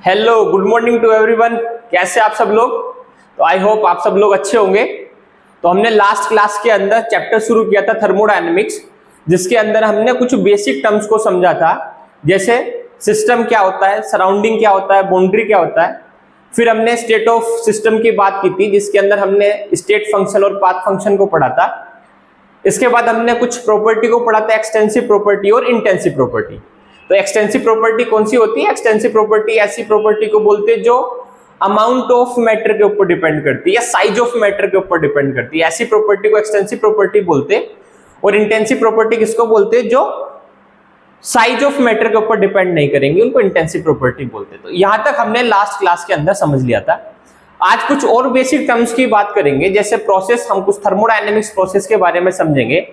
Hello, good morning to everyone. कैसे आप सब लोग? तो आई होप आप सब लोग अच्छे होंगे। तो हमने लास्ट क्लास के अंदर चैप्टर शुरू किया था थर्मोडायनेमिक्स, जिसके अंदर हमने कुछ बेसिक टर्म्स को समझा था, जैसे सिस्टम क्या होता है, सराउंडिंग क्या होता है, बाउंड्री क्या होता है। फिर हमने स्टेट ऑफ सिस्टम की बात की थी, जिसके अंदर हमने स्टेट फंक्शन और पाथ फंक्शन को पढ़ा था। इसके बाद हमने कुछ प्रॉपर्टी को पढ़ा था, एक्सटेंसिव प्रॉपर्टी और इंटेंसिव प्रॉपर्टी। तो एक्सटेंसिव प्रॉपर्टी कौन सी होती है? एक्सटेंसिव प्रॉपर्टी ऐसी प्रॉपर्टी को बोलते हैं जो अमाउंट ऑफ मैटर के ऊपर डिपेंड करती है या साइज ऑफ मैटर के ऊपर डिपेंड करती है। ऐसी प्रॉपर्टी को एक्सटेंसिव प्रॉपर्टी बोलते हैं। और इंटेंसिव प्रॉपर्टी किसको बोलते हैं? जो साइज ऑफ मैटर के ऊपर डिपेंड नहीं करेंगे, उनको इंटेंसिव प्रॉपर्टी बोलते हैं। तो यहां तक हमने लास्ट क्लास के अंदर समझ लिया था। आज कुछ और बेसिक टर्म्स की बात करेंगे, जैसे प्रोसेस, हम कुछ थर्मोडायनेमिक्स प्रोसेस के बारे में समझेंगे।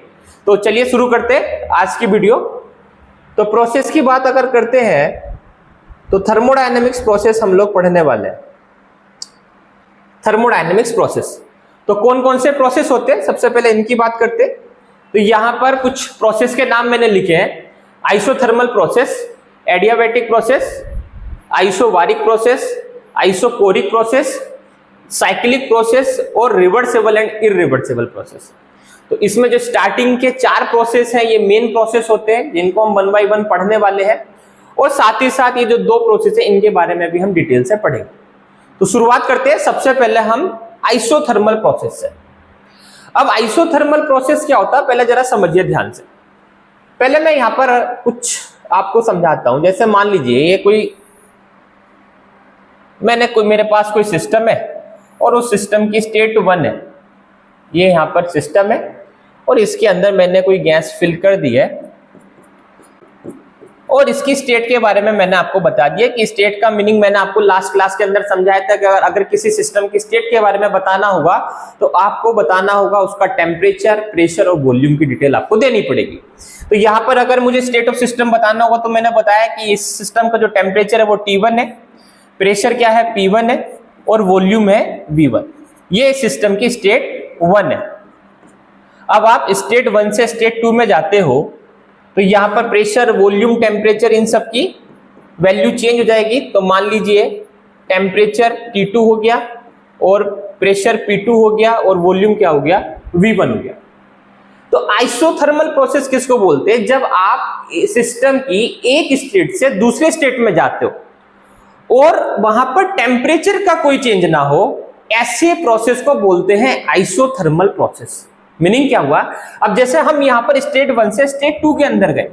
तो चलिए शुरू करते हैं आज की वीडियो। तो प्रोसेस की बात अगर करते हैं तो थर्मोडायनेमिक्स प्रोसेस हम लोग पढ़ने वाले हैं। थर्मोडायनेमिक्स प्रोसेस तो कौन कौन से प्रोसेस होते हैं, सबसे पहले इनकी बात करते हैं। तो यहां पर कुछ प्रोसेस के नाम मैंने लिखे हैं। Isothermal process, adiabatic process, isobaric process, isochoric process, cyclic process और रिवर्सिबल एंड इररिवर्सिबल प्रोसेस। तो इसमें जो स्टार्टिंग के 4 प्रोसेस हैं, ये मेन प्रोसेस होते हैं, जिनको हम 1 बाय 1 पढ़ने वाले हैं। और साथ ही साथ ये जो 2 प्रोसेस है, इनके बारे में भी हम डिटेल से पढ़ेंगे। तो शुरुआत करते हैं। सबसे पहले हम आइसोथर्मल प्रोसेस से। अब आइसोथर्मल प्रोसेस क्या होता है, पहले जरा समझिए ध्यान से। पहले मैं यहां पर कुछ आपको समझाता हूं। जैसे मान लीजिए ये मेरे पास कोई सिस्टम है और उस सिस्टम की स्टेट 1 है। ये यहां पर सिस्टम है और इसके अंदर मैंने कोई गैस फिल कर दी है और इसकी स्टेट के बारे में मैंने आपको बता दिया कि स्टेट का मीनिंग मैंने आपको लास्ट क्लास के अंदर समझाया था कि अगर किसी सिस्टम की स्टेट के बारे में बताना होगा तो आपको बताना होगा उसका टेम्परेचर, प्रेशर और वॉल्यूम की डिटेल आपको देनी पड़ेगी। तो यहां पर अगर मुझे स्टेट ऑफ सिस्टम बताना होगा तो मैंने बताया कि इस सिस्टम का जो टेम्परेचर है वो T1 है, प्रेशर क्या है P1 है और वॉल्यूम है V1। ये सिस्टम की स्टेट 1 है। अब आप स्टेट 1 से स्टेट 2 में जाते हो तो यहां पर प्रेशर, वॉल्यूम, टेम्परेचर, इन सब की वैल्यू चेंज हो जाएगी। तो मान लीजिए टेम्परेचर T2 हो गया और प्रेशर P2 हो गया और वॉल्यूम क्या हो गया? V1 हो गया। तो आइसोथर्मल प्रोसेस किसको बोलते हैं? जब आप सिस्टम की एक स्टेट से दूसरे स्टेट में जाते हो और वहां पर टेम्परेचर का कोई चेंज ना हो, ऐसे प्रोसेस को बोलते हैं आइसोथर्मल प्रोसेस। मीनिंग क्या हुआ? अब जैसे हम यहां पर स्टेट 1 से स्टेट 2 के अंदर गए,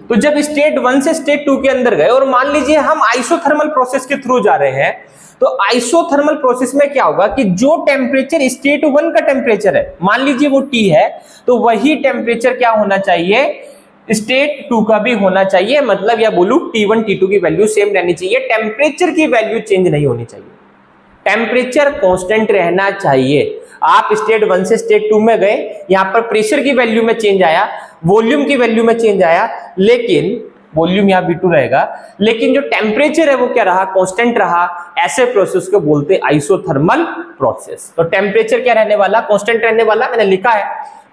तो जब स्टेट 1 से स्टेट 2 के अंदर गए और मान लीजिए हम आइसोथर्मल प्रोसेस के थ्रू जा रहे हैं, तो आइसोथर्मल प्रोसेस में क्या होगा कि जो टेम्परेचर स्टेट 1 का टेम्परेचर है, मान लीजिए वो T है, तो वही टेम्परेचर क्या होना चाहिए? स्टेट 2 का भी होना चाहिए। मतलब या बोलूं T1 T2 की वैल्यू सेम रहनी चाहिए, टेम्परेचर की वैल्यू चेंज नहीं होनी चाहिए, टेम्परेचर कांस्टेंट रहना चाहिए। आप स्टेट 1 से स्टेट 2 में गए, यहां पर प्रेशर की वैल्यू में चेंज आया, वॉल्यूम की वैल्यू में चेंज आया, लेकिन वॉल्यूम यहां V2 रहेगा, लेकिन जो टेम्परेचर है वो क्या रहा? कांस्टेंट रहा। ऐसे प्रोसेस को बोलते हैं आइसोथर्मल प्रोसेस। तो टेम्परेचर क्या रहने वाला? कांस्टेंट रहने वाला। मैंने लिखा है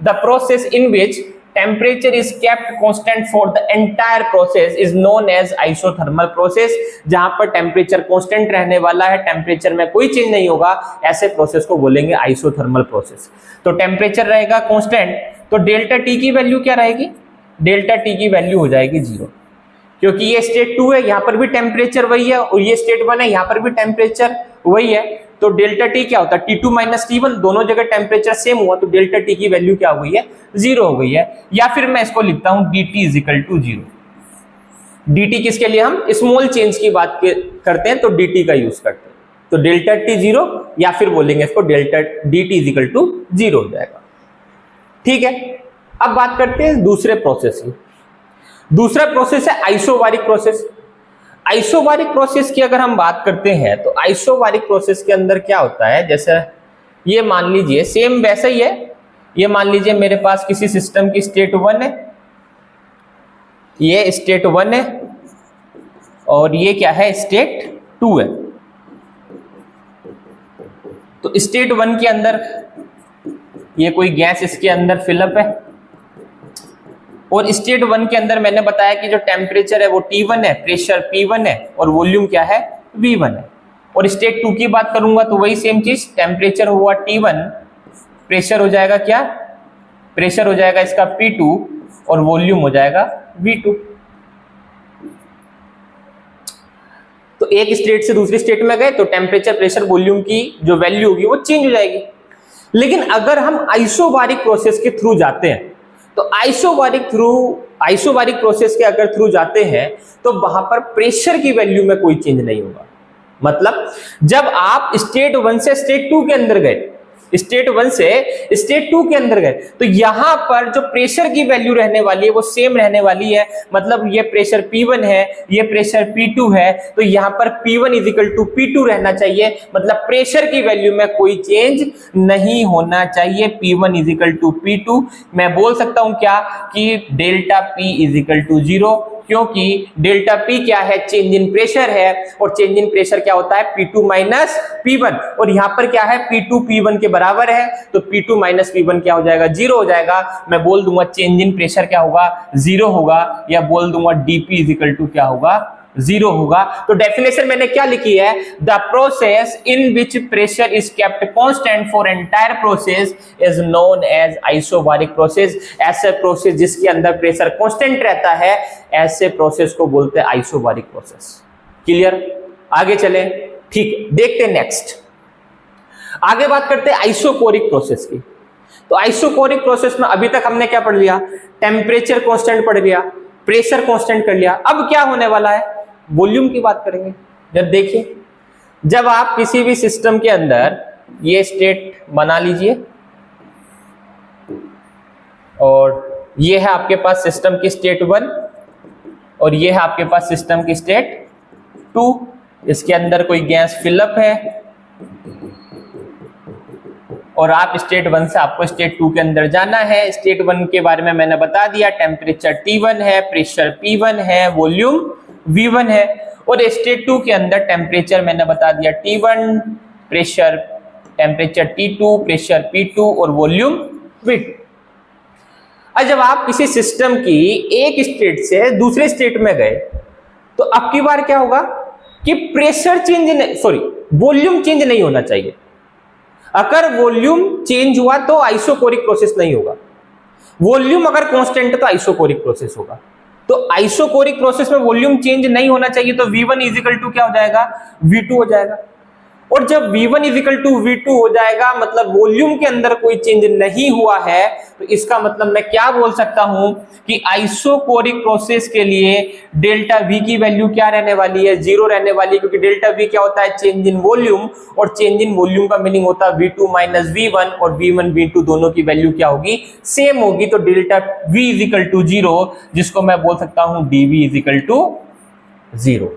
the process in which temperature is kept constant for the entire process is known as isothermal process। जहां पर टेम्परेचर कांस्टेंट रहने वाला है, टेम्परेचर में कोई चेंज नहीं होगा, ऐसे प्रोसेस को बोलेंगे आइसोथर्मल प्रोसेस। तो टेम्परेचर रहेगा कांस्टेंट, तो डेल्टा T की वैल्यू क्या रहेगी? डेल्टा T की वैल्यू हो जाएगी 0, क्योंकि ये स्टेट 2 है, यहां पर भी टेम्परेचर वही है, और ये स्टेट 1 है, यहां पर भी टेम्परेचर वही है। तो डेल्टा T क्या होता है? T2 माइनस T1, दोनों जगह टेम्परेचर सेम हुआ, तो डेल्टा T की वैल्यू क्या हो गई है? 0 हो गई है। या फिर मैं इसको लिखता हूं dt is equal to 0। dt किसके लिए? हम स्मॉल चेंज की बात करते हैं तो dt का यूज करते हैं। तो डेल्टा T 0, या फिर बोलेंगे इसको delta dt is equal to 0 हो जाएगा। ठीक है, अब बात करते हैं दूसरे प्रोसेस की। दूसरा प्रोसेस है आइसोबारिक प्रोसेस। आइसोबारिक प्रोसेस की अगर हम बात करते हैं तो आइसोबारिक प्रोसेस के अंदर क्या होता है? जैसे ये मान लीजिए सेम वैसा ही है। ये मान लीजिए मेरे पास किसी सिस्टम की स्टेट 1 है, ये स्टेट 1 है और ये क्या है? स्टेट 2 है। तो स्टेट 1 के अंदर ये कोई गैस इसके अंदर फिलअप है और स्टेट 1 के अंदर मैंने बताया कि जो टेम्परेचर है वो T1 है, प्रेशर P1 है और वॉल्यूम क्या है, V1 है। और स्टेट 2 की बात करूंगा तो वही सेम चीज, टेम्परेचर हुआ T1, प्रेशर हो जाएगा क्या, प्रेशर हो जाएगा इसका P2 और वॉल्यूम हो जाएगा V2। तो एक स्टेट से दूसरी स्टेट में गए तो टेम्परेचर, प्रेशर, वॉल्यूम की जो वैल्यू होगी वो चेंज हो जाएगी। लेकिन अगर हम आइसोबारिक प्रोसेस के थ्रू जाते हैं तो आइसोबारिक प्रोसेस के अगर थ्रू जाते हैं तो वहां पर प्रेशर की वैल्यू में कोई चेंज नहीं होगा। मतलब जब आप स्टेट 1 से स्टेट 2 के अंदर गए, स्टेट 1 से स्टेट 2 के अंदर गए तो यहां पर जो प्रेशर की वैल्यू रहने वाली है वो सेम रहने वाली है। मतलब ये प्रेशर P1 है, ये प्रेशर P2 है, तो यहां पर P1 = P2 रहना चाहिए। मतलब प्रेशर की वैल्यू में कोई चेंज नहीं होना चाहिए। P1 = P2। मैं बोल सकता हूं क्या कि डेल्टा P = 0, क्योंकि डेल्टा P क्या है, चेंज इन प्रेशर है, और चेंज इन प्रेशर क्या होता है, P2 - P1। और यहां पर क्या है, P2 P1 के बराबर है, तो P2 - P1 क्या हो जाएगा, 0 हो जाएगा। मैं बोल दूंगा चेंज इन प्रेशर क्या होगा, 0 होगा, या बोल दूंगा dP = क्या होगा, 0 होगा। तो डेफिनेशन मैंने क्या लिखी है, the process in which pressure is kept constant for entire process is known as isobaric process. ऐसे प्रोसेस जिसके अंदर प्रेशर कांस्टेंट रहता है, ऐसे प्रोसेस को बोलते हैं आइसोबारिक प्रोसेस। क्लियर? आगे चले, ठीक, देखते हैं नेक्स्ट। आगे बात करते हैं आइसोकोरिक प्रोसेस की। तो आइसोकोरिक प्रोसेस में अभी तक हमने क्या पढ़ लिया, टेम्परेचर कांस्टेंट पढ़ लिया, प्रेशर कांस्टेंट कर लिया। अब क्या होने वाला है, वॉल्यूम की बात करेंगे। जब देखिए, जब आप किसी भी सिस्टम के अंदर ये स्टेट बना लीजिए, और ये है आपके पास सिस्टम की स्टेट 1 और ये है आपके पास सिस्टम की स्टेट 2। इसके अंदर कोई गैस फिलअप है और आप स्टेट 1 से आपको स्टेट 2 के अंदर जाना है। स्टेट 1 के बारे में मैंने बता दिया, टेम्परेचर T1 है, प्रेशर P1 है, वॉल्यूम V1 है। और स्टेट 2 के अंदर टेम्परेचर मैंने बता दिया T1, pressure temperature T2, pressure P2 और वॉल्यूम V2। अब जब आप किसी सिस्टम की एक स्टेट से दूसरे स्टेट में गए तो अब की बार क्या होगा कि प्रेशर चेंज, वॉल्यूम चेंज नहीं होना चाहिए। अगर वॉल्यूम चेंज हुआ तो आइसोकोरिक प्रोसेस नहीं होगा। वॉल्यूम अगर कांस्टेंट है तो आइसोकोरिक प्रोसेस होगा। तो आइसोकोरिक प्रोसेस में वॉल्यूम चेंज नहीं होना चाहिए, तो V1 = क्या हो जाएगा, V2 हो जाएगा। और जब V1 = V2 हो जाएगा, मतलब वॉल्यूम के अंदर कोई चेंज नहीं हुआ है, तो इसका मतलब मैं क्या बोल सकता हूं कि आइसोकोरिक प्रोसेस के लिए डेल्टा V की वैल्यू क्या रहने वाली है, 0 रहने वाली है। क्योंकि डेल्टा V क्या होता है, चेंज इन वॉल्यूम, और चेंज इन वॉल्यूम का मीनिंग होता है V2 - V1, और V1 V2 दोनों की वैल्यू क्या होगी, सेम होगी। तो डेल्टा V = 0, जिसको मैं बोल सकता हूं dV = 0।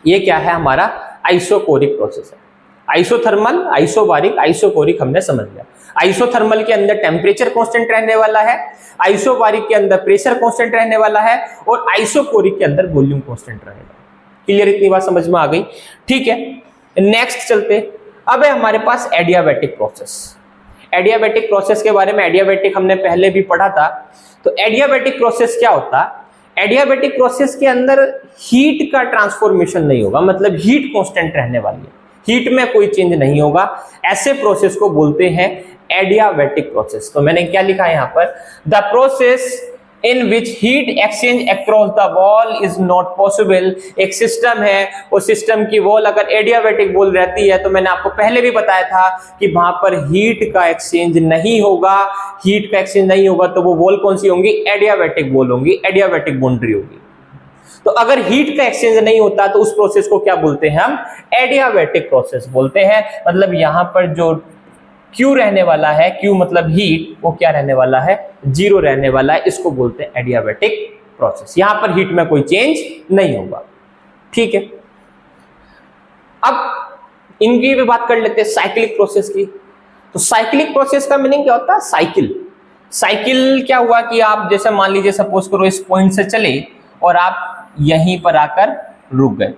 ये क्या है, हमारा आइसोकोरिक प्रोसेस है। आइसोथर्मल, आइसोबारिक, आइसोकोरिक हमने समझ लिया। आइसोथर्मल के अंदर टेम्परेचर कांस्टेंट रहने वाला है, आइसोबारिक के अंदर प्रेशर कांस्टेंट रहने वाला है, और आइसोकोरिक के अंदर वॉल्यूम कांस्टेंट रहेगा। क्लियर? इतनी बात समझ में आ गई? ठीक है, नेक्स्ट चलते। अब है हमारे पास एडियाबैटिक प्रोसेस। एडियाबैटिक प्रोसेस के बारे में, एडियाबैटिक हमने पहले भी पढ़ा था। तो एडियाबैटिक प्रोसेस क्या होता है, एडियाबैटिक प्रोसेस के अंदर हीट का ट्रांसफॉर्मेशन नहीं होगा, मतलब हीट कांस्टेंट रहने वाली है, हीट में कोई चेंज नहीं होगा। ऐसे प्रोसेस को बोलते हैं एडियाबैटिक प्रोसेस। तो मैंने क्या लिखा है यहां पर, the process in which heat exchange across the wall is not possible. एक सिस्टम है, उस सिस्टम की वॉल अगर एडियाबैटिक वॉल रहती है, तो मैंने आपको पहले भी बताया था कि वहां पर हीट का एक्सचेंज नहीं होगा। हीट का एक्सचेंज नहीं होगा तो वो वॉल कौन सी होंगी, एडियाबैटिक वॉल होंगी, एडियाबैटिक बाउंड्री होगी। तो अगर हीट का एक्सचेंज नहीं होता तो उस प्रोसेस को क्या बोलते हैं, हम एडियाबैटिक प्रोसेस बोलते हैं। मतलब यहां पर जो Q रहने वाला है, Q मतलब हीट, वो क्या रहने वाला है, 0 रहने वाला है। इसको बोलते हैं एडियाबैटिक प्रोसेस। यहां पर हीट में कोई चेंज नहीं होगा। ठीक है, अब इनकी भी बात कर लेते हैं, साइक्लिक प्रोसेस की। तो साइक्लिक प्रोसेस का मीनिंग क्या होता है, साइकिल। साइकिल क्या हुआ कि आप जैसे मान लीजिए सपोज करो इस पॉइंट से चले और आप यहीं पर आकर रुक गए,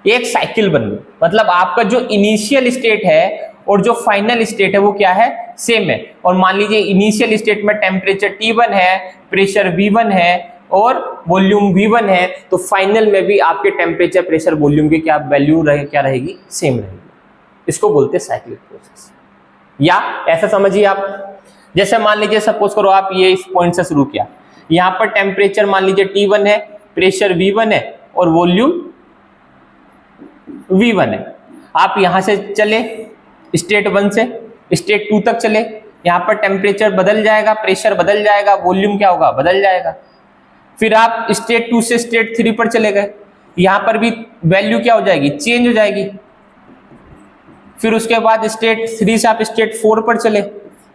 एक साइकिल बन गई। मतलब आपका जो इनिशियल स्टेट है और जो फाइनल स्टेट है वो क्या है, सेम है। और मान लीजिए इनिशियल स्टेट में टेम्परेचर T1 है, प्रेशर V1 है और वॉल्यूम V1 है, तो फाइनल में भी आपके टेम्परेचर, प्रेशर, वॉल्यूम की क्या वैल्यू क्या रहेगी, सेम रहेगी। इसको बोलते हैं साइक्लिक प्रोसेस। या ऐसा समझिए आप, जैसे मान लीजिए सपोज करो आप ये इस पॉइंट से शुरू किया, यहां पर टेम्परेचर मान लीजिए T1 है, प्रेशर V1 है और वॉल्यूम V1 है। आप यहां से चले स्टेट 1 से स्टेट 2 तक चले, यहां पर टेम्परेचर बदल जाएगा, प्रेशर बदल जाएगा, वॉल्यूम क्या होगा, बदल जाएगा। फिर आप स्टेट 2 से स्टेट 3 पर चले गए, यहां पर भी वैल्यू क्या हो जाएगी, चेंज हो जाएगी। फिर उसके बाद स्टेट 3 से आप स्टेट 4 पर चले,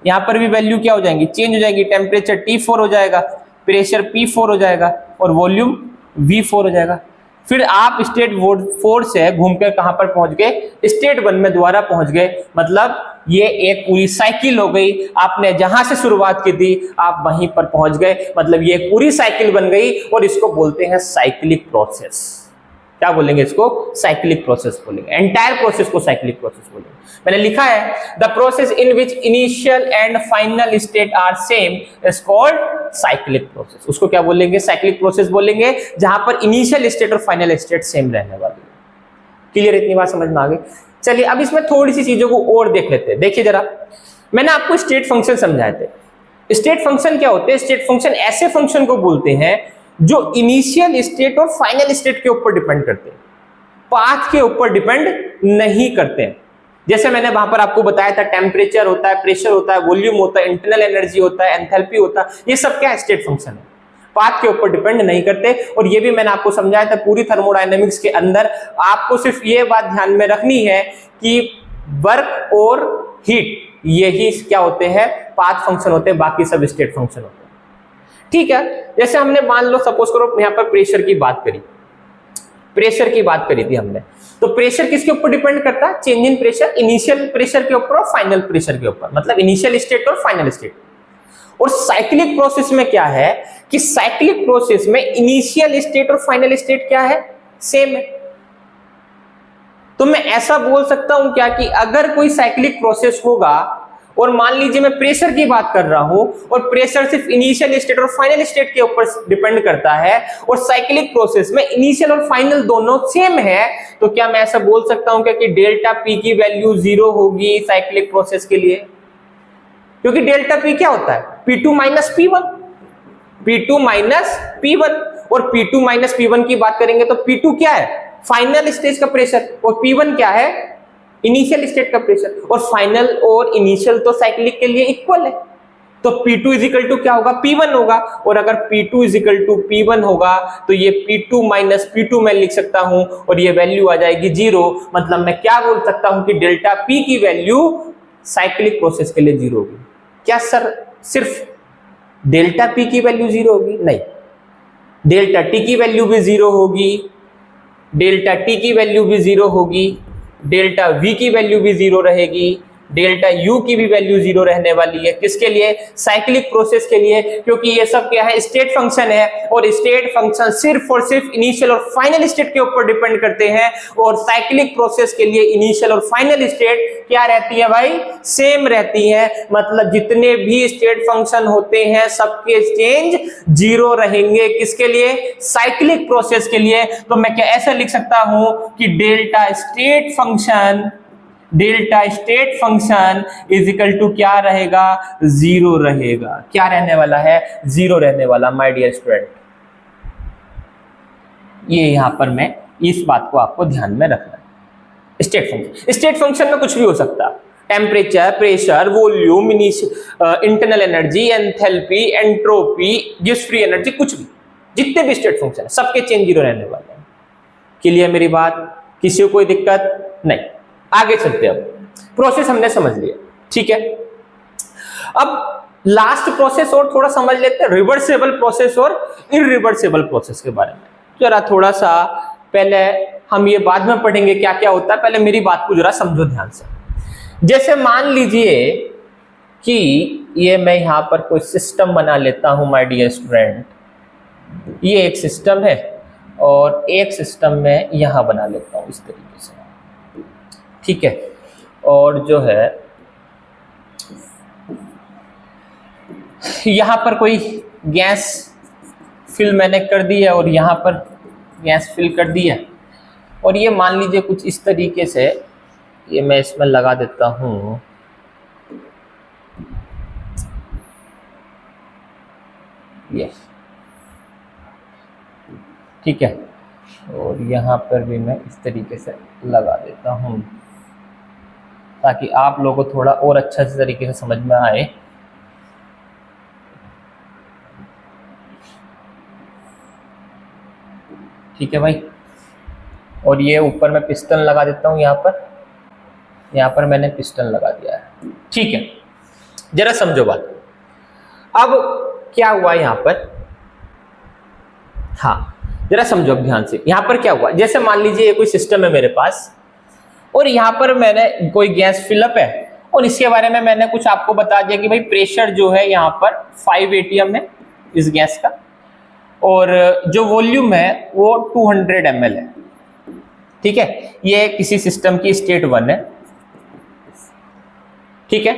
यहां पर भी वैल्यू क्या हो जाएगी, चेंज हो जाएगी। टेम्परेचर T4 हो जाएगा, प्रेशर P4 हो जाएगा और वॉल्यूम V4 हो जाएगा। फिर आप स्टेट 4 से घूमकर कहां पर पहुंच गए, स्टेट 1 में दोबारा पहुंच गए। मतलब ये एक पूरी साइकिल हो गई, आपने जहां से शुरुआत की थी आप वहीं पर पहुंच गए। मतलब ये एक पूरी साइकिल बन गई और इसको बोलते हैं साइक्लिक प्रोसेस। क्या बोलेंगे इसको, साइक्लिक प्रोसेस बोलेंगे। एंटायर प्रोसेस को साइक्लिक प्रोसेस बोलेंगे। मैंने लिखा है the process in which initial and final state are same is called cyclic process. उसको क्या बोलेंगे, साइक्लिक प्रोसेस बोलेंगे, जहां पर इनिशियल स्टेट और फाइनल स्टेट सेम रहने वाली है। क्लियर, इतनी बात समझ में आ गई। चलिए अब इसमें थोड़ी सी चीजों को और देख लेते हैं। देखिए जरा, मैंने आपको स्टेट फंक्शन समझाए थे। स्टेट फंक्शन क्या होते हैं, स्टेट फंक्शन ऐसे फंक्शन को बोलते हैं जो इनिशियल स्टेट और फाइनल स्टेट के ऊपर डिपेंड करते हैं, पाथ के ऊपर डिपेंड नहीं करते हैं। जैसे मैंने वहां पर आपको बताया था, टेम्परेचर होता है, प्रेशर होता है, वॉल्यूम होता है, इंटरनल एनर्जी होता है, एंथैल्पी होता है, ये सब क्या है, स्टेट फंक्शन है, पाथ के ऊपर डिपेंड नहीं करते। और ये भी मैंने आपको समझाया था, पूरी थर्मोडायनेमिक्स के अंदर आपको सिर्फ ये बात ध्यान में रखनी है कि वर्क और हीट यही क्या होते हैं, पाथ फंक्शन होते हैं, बाकी सब स्टेट फंक्शन होते हैं। ठीक है, जैसे हमने मान लो सपोज करो यहां पर प्रेशर की बात करी, प्रेशर की बात करी थी हमने, तो प्रेशर किसके ऊपर डिपेंड करता है, चेंज इन प्रेशर, इनिशियल प्रेशर के ऊपर और फाइनल प्रेशर के ऊपर, मतलब इनिशियल स्टेट और फाइनल स्टेट। और साइक्लिक प्रोसेस में क्या है कि साइक्लिक प्रोसेस में इनिशियल स्टेट और फाइनल स्टेट क्या है, सेम है। तो मैं ऐसा बोल सकता हूं क्या कि अगर कोई साइक्लिक प्रोसेस होगा और मान लीजिए मैं प्रेशर की बात कर रहा हूं और प्रेशर सिर्फ इनिशियल स्टेट और फाइनल स्टेट के ऊपर डिपेंड करता है और साइक्लिक प्रोसेस में इनिशियल और फाइनल दोनों सेम है, तो क्या मैं ऐसा बोल सकता हूं क्या कि डेल्टा पी की वैल्यू 0 होगी साइक्लिक प्रोसेस के लिए? क्योंकि डेल्टा पी क्या होता है, P2 minus P1, P2 minus P1। और P2 माइनस P1 की बात करेंगे तो P2 क्या है, फाइनल स्टेज का प्रेशर, और P1 क्या है, इनिशियल स्टेट का प्रेशर। और फाइनल और इनिशियल तो साइक्लिक के लिए इक्वल है, तो P2 इजिकल टू क्या होगा, P1 होगा। और अगर P2 इजिकल टू P1 होगा तो ये P2 माइनस P2 मैं लिख सकता हूं और ये वैल्यू आ जाएगी 0। मतलब मैं क्या बोल सकता हूं कि डेल्टा P की वैल्यू साइक्लिक प्रोसेस के लिए 0 होगी। क्या सर सिर्फ डेल्टा P की वैल्यू 0 होगी? नहीं, डेल्टा T की वैल्यू भी 0 होगी, डेल्टा T की वैल्यू भी 0 होगी, डेल्टा V की वैल्यू भी 0 रहेगी, डेल्टा U की भी वैल्यू 0 रहने वाली है। किसके लिए, साइक्लिक प्रोसेस के लिए, क्योंकि ये सब क्या है, स्टेट फंक्शन है और स्टेट फंक्शन सिर्फ और सिर्फ इनिशियल और फाइनल स्टेट के ऊपर डिपेंड करते हैं। और साइक्लिक प्रोसेस के लिए इनिशियल और फाइनल स्टेट क्या रहती है भाई, सेम रहती है। मतलब जितने भी स्टेट फंक्शन होते हैं सबके चेंज 0 रहेंगे। किसके लिए, साइक्लिक प्रोसेस के लिए। तो मैं क्या ऐसा लिख सकता हूं कि delta state function is equal to क्या रहेगा, 0 रहेगा। क्या रहने वाला है, 0 रहने वाला माय डियर स्टूडेंट। ये यहां पर मैं इस बात को आपको ध्यान में रखना है। स्टेट फंक्शन में कुछ भी हो सकता है, temperature, pressure, volume, internal energy, enthalpy, entropy, gives free energy, कुछ भी, जितने भी स्टेट फंक्शन है सबके चेंज 0 रहने वाले हैं। क्लियर मेरी बात, किसी को कोई दिक्कत नहीं। आगे चलते हैं, अब प्रोसेस हमने समझ लिया, ठीक है। अब लास्ट प्रोसेस और थोड़ा समझ लेते हैं, रिवर्सेबल प्रोसेस और इरिवर्सेबल प्रोसेस के बारे में। जरा थोड़ा सा पहले हम ये बाद में पढ़ेंगे क्या क्या होता है, पहले मेरी बात को जरा समझो ध्यान से। जैसे मान लीजिए कि ये मैं यहां पर कोई सिस्टम बना लेता हूं माय डियर स्टूडेंट, ये एक सिस्टम है और एक सिस्टम में यहां बना लेता हूं इस तरीके से, ठीक है। और जो है यहां पर कोई गैस फिल मैंने कर दी है और यहां पर गैस फिल कर दी है, और ये मान लीजिए कुछ इस तरीके से, ये मैं इसमें लगा देता हूं। ये ठीक है, और यहाँ पर भी मैं इस तरीके से लगा देता हूँ ताकि आप लोगों को थोड़ा और अच्छा तरीके से समझ में आए। ठीक है भाई, और ये ऊपर मैं पिस्टन लगा देता हूँ, यहाँ पर मैंने पिस्टन लगा दिया है। ठीक है, जरा समझो बात। अब क्या हुआ यहाँ पर, हाँ जरा समझो अब ध्यान से। यहाँ पर क्या हुआ, जैसे मान लीजिए ये कोई सिस्टम है मेरे पास और यहाँ पर मैंने कोई गैस फिलअप है और इसके बारे में मैंने कुछ आपको बता दिया कि भाई प्रेशर जो है यहाँ पर 5 atm है इस गैस का, और जो वॉल्यूम है वो 200 ml है। ठीक है, ये किसी सिस्टम की स्टेट 1 है। ठीक है,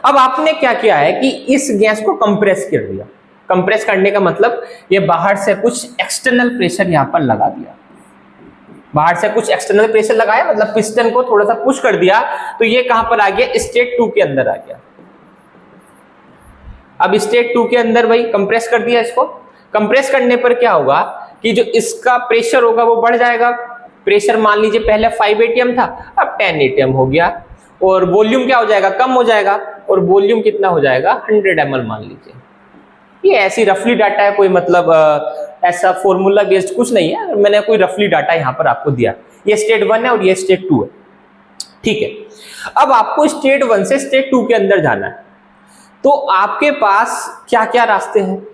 अब आपने क्या किया है कि इस गैस को कंप्रेस कर दिया। कंप्रेस करने का मतलब ये बाहर से कुछ एक्सटर्नल प्रेशर यहां पर लगा दिया, बाहर से कुछ एक्सटर्नल प्रेशर लगाया, मतलब पिस्टन को थोड़ा सा पुश कर दिया, तो ये कहां पर आ गया, स्टेट 2 के अंदर आ गया। अब स्टेट 2 के अंदर भाई कंप्रेस कर दिया इसको। कंप्रेस करने पर क्या होगा कि जो इसका प्रेशर होगा वो बढ़ जाएगा। प्रेशर मान लीजिए पहले 5 atm था, अब 10 atm हो गया, और वॉल्यूम क्या हो जाएगा, कम हो जाएगा, और वॉल्यूम कितना हो जाएगा, 100 ml मान लीजिए। ये ऐसी रफली डाटा है, कोई मतलब ऐसा फॉर्मूला बेस्ड कुछ नहीं है, मैंने कोई रफली डाटा यहां पर आपको दिया। ये स्टेट 1 है और ये स्टेट 2 है। ठीक है, अब आपको स्टेट 1 से स्टेट 2 के अंदर जाना है, तो आपके पास क्या क्या रास्ते हैं।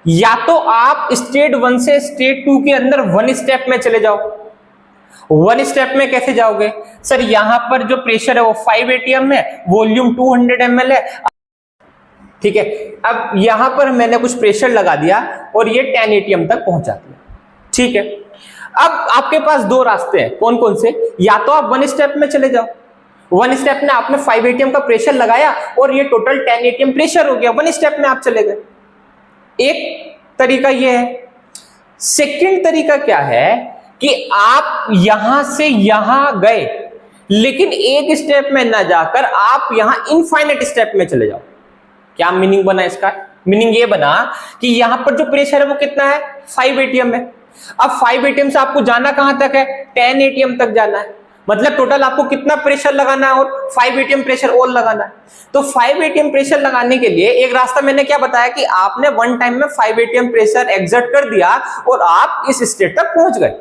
या तो आप स्टेट 1 से स्टेट 2 के अंदर 1 स्टेप में चले जाओ। 1 स्टेप में कैसे जाओगे सर, यहां पर जो प्रेशर है वो 5 atm है, वॉल्यूम 200 ml है। ठीक है, अब यहां पर मैंने कुछ प्रेशर लगा दिया और ये 10 atm तक पहुंचा दिया। ठीक है, अब आपके पास 2 रास्ते हैं, कौन कौन से। या तो आप 1 स्टेप में चले जाओ, 1 स्टेप में आपने 5 atm का प्रेशर लगाया और ये टोटल 10 atm प्रेशर हो गया, 1 स्टेप में आप चले गए। एक तरीका ये है। सेकंड तरीका क्या है कि आप यहां से यहां गए, लेकिन एक स्टेप में ना जाकर आप यहां इनफाइनाइट स्टेप में चले जाओ। क्या मीनिंग बना इसका, मीनिंग ये बना कि यहां पर जो प्रेशर है वो कितना है, 5 atm है। अब 5 atm से आपको जाना कहां तक है, 10 atm तक जाना है। मतलब टोटल आपको कितना प्रेशर लगाना है, और 5 atm प्रेशर और लगाना है। तो 5 atm प्रेशर लगाने के लिए एक रास्ता मैंने क्या बताया कि आपने वन टाइम में 5 atm प्रेशर एग्जर्ट कर दिया और आप इस स्टेट तक पहुंच गए।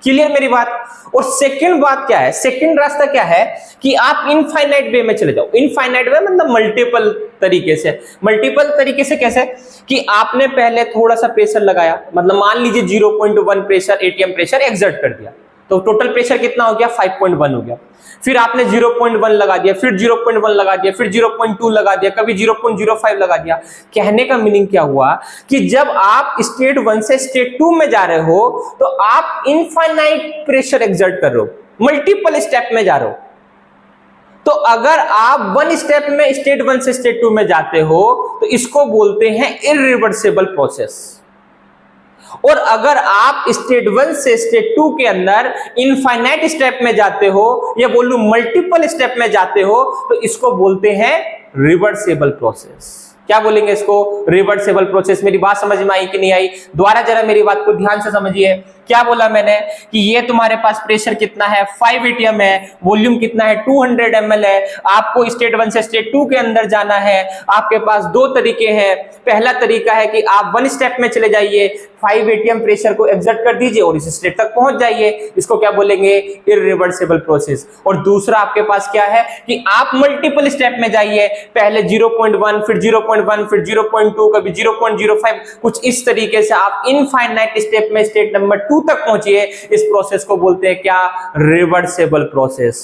क्लियर मेरी बात। और सेकंड बात क्या है, सेकंड रास्ता क्या है कि आप इनफाइनाइट वे में चले जाओ। इनफाइनाइट वे मतलब मल्टीपल तरीके से। मल्टीपल तरीके से कैसे कि आपने पहले थोड़ा सा प्रेशर लगाया, मतलब मान लीजिए 0.1 प्रेशर atm प्रेशर एग्जर्ट कर दिया, तो टोटल प्रेशर कितना हो गया, 5.1 हो गया। फिर आपने 0.1 लगा दिया, फिर 0.1 लगा दिया, फिर 0.2 लगा दिया, कभी 0.05 लगा दिया। कहने का मीनिंग क्या हुआ कि जब आप स्टेट 1 से स्टेट 2 में जा रहे हो तो आप इनफाइनाइट प्रेशर एग्जर्ट कर रहे हो, मल्टीपल स्टेप में जा रहे हो। तो अगर आप 1 स्टेप में स्टेट 1 से स्टेट 2 में जाते हो तो इसको बोलते हैं इरिवर्सिबल प्रोसेस। और अगर आप स्टेट 1 से स्टेट 2 के अंदर इनफाइनाइट स्टेप में जाते हो या बोलूं मल्टीपल स्टेप में जाते हो तो इसको बोलते हैं रिवर्सिबल प्रोसेस। क्या बोलेंगे इसको, रिवर्सिबल प्रोसेस। मेरी बात समझ में आई कि नहीं आई, दोबारा जरा मेरी बात को ध्यान से समझिए। क्या बोला मैंने कि ये तुम्हारे पास प्रेशर कितना है, 5 atm है, वॉल्यूम कितना है, 200 ml है। आपको स्टेट 1 से स्टेट 2 के अंदर जाना है। आपके पास 2 तरीके हैं। पहला तरीका है कि आप 1 स्टेप में चले जाइए, 5 atm प्रेशर को एग्जर्ट कर दीजिए और इस स्टेट तक पहुंच जाइए। इसको क्या बोलेंगे, इरिवर्सिबल प्रोसेस। और दूसरा आपके पास क्या है कि आप मल्टीपल स्टेप में जाइए, पहले 0.1 फिर 0.1 फिर 0.2 कभी 0.05, कुछ इस तरीके से आप इनफाइनाइट स्टेप में स्टेट नंबर 2 तक पहुंचिए। इस प्रोसेस को बोलते हैं क्या, reversible process.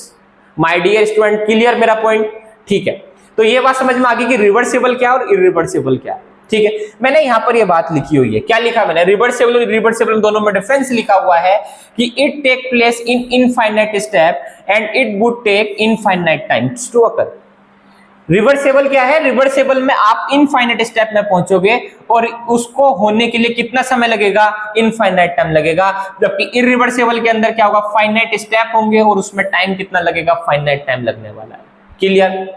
My dear student, clear मेरा पॉइंट। ठीक है, तो ये बात समझ में आ गई कि रिवर्सिबल क्या और इरिवर्सिबल क्या है। ठीक है, मैंने यहां पर ये बात लिखी हुई है, क्या लिखा मैंने, रिवर्सिबल और इरिवर्सिबल दोनों में डिफरेंस लिखा हुआ है कि it take place in infinite step and it would take infinite time to occur. Reversible क्या है, रिवर्सिबल में आप इनफाइनाइट स्टेप में पहुंचोगे और उसको होने के लिए कितना समय लगेगा, इनफाइनाइट टाइम लगेगा, जबकि इरिवर्सिबल के अंदर क्या होगा, फाइनाइट स्टेप होंगे और उसमें टाइम कितना लगेगा, फाइनाइट टाइम लगने वाला है। क्लियर,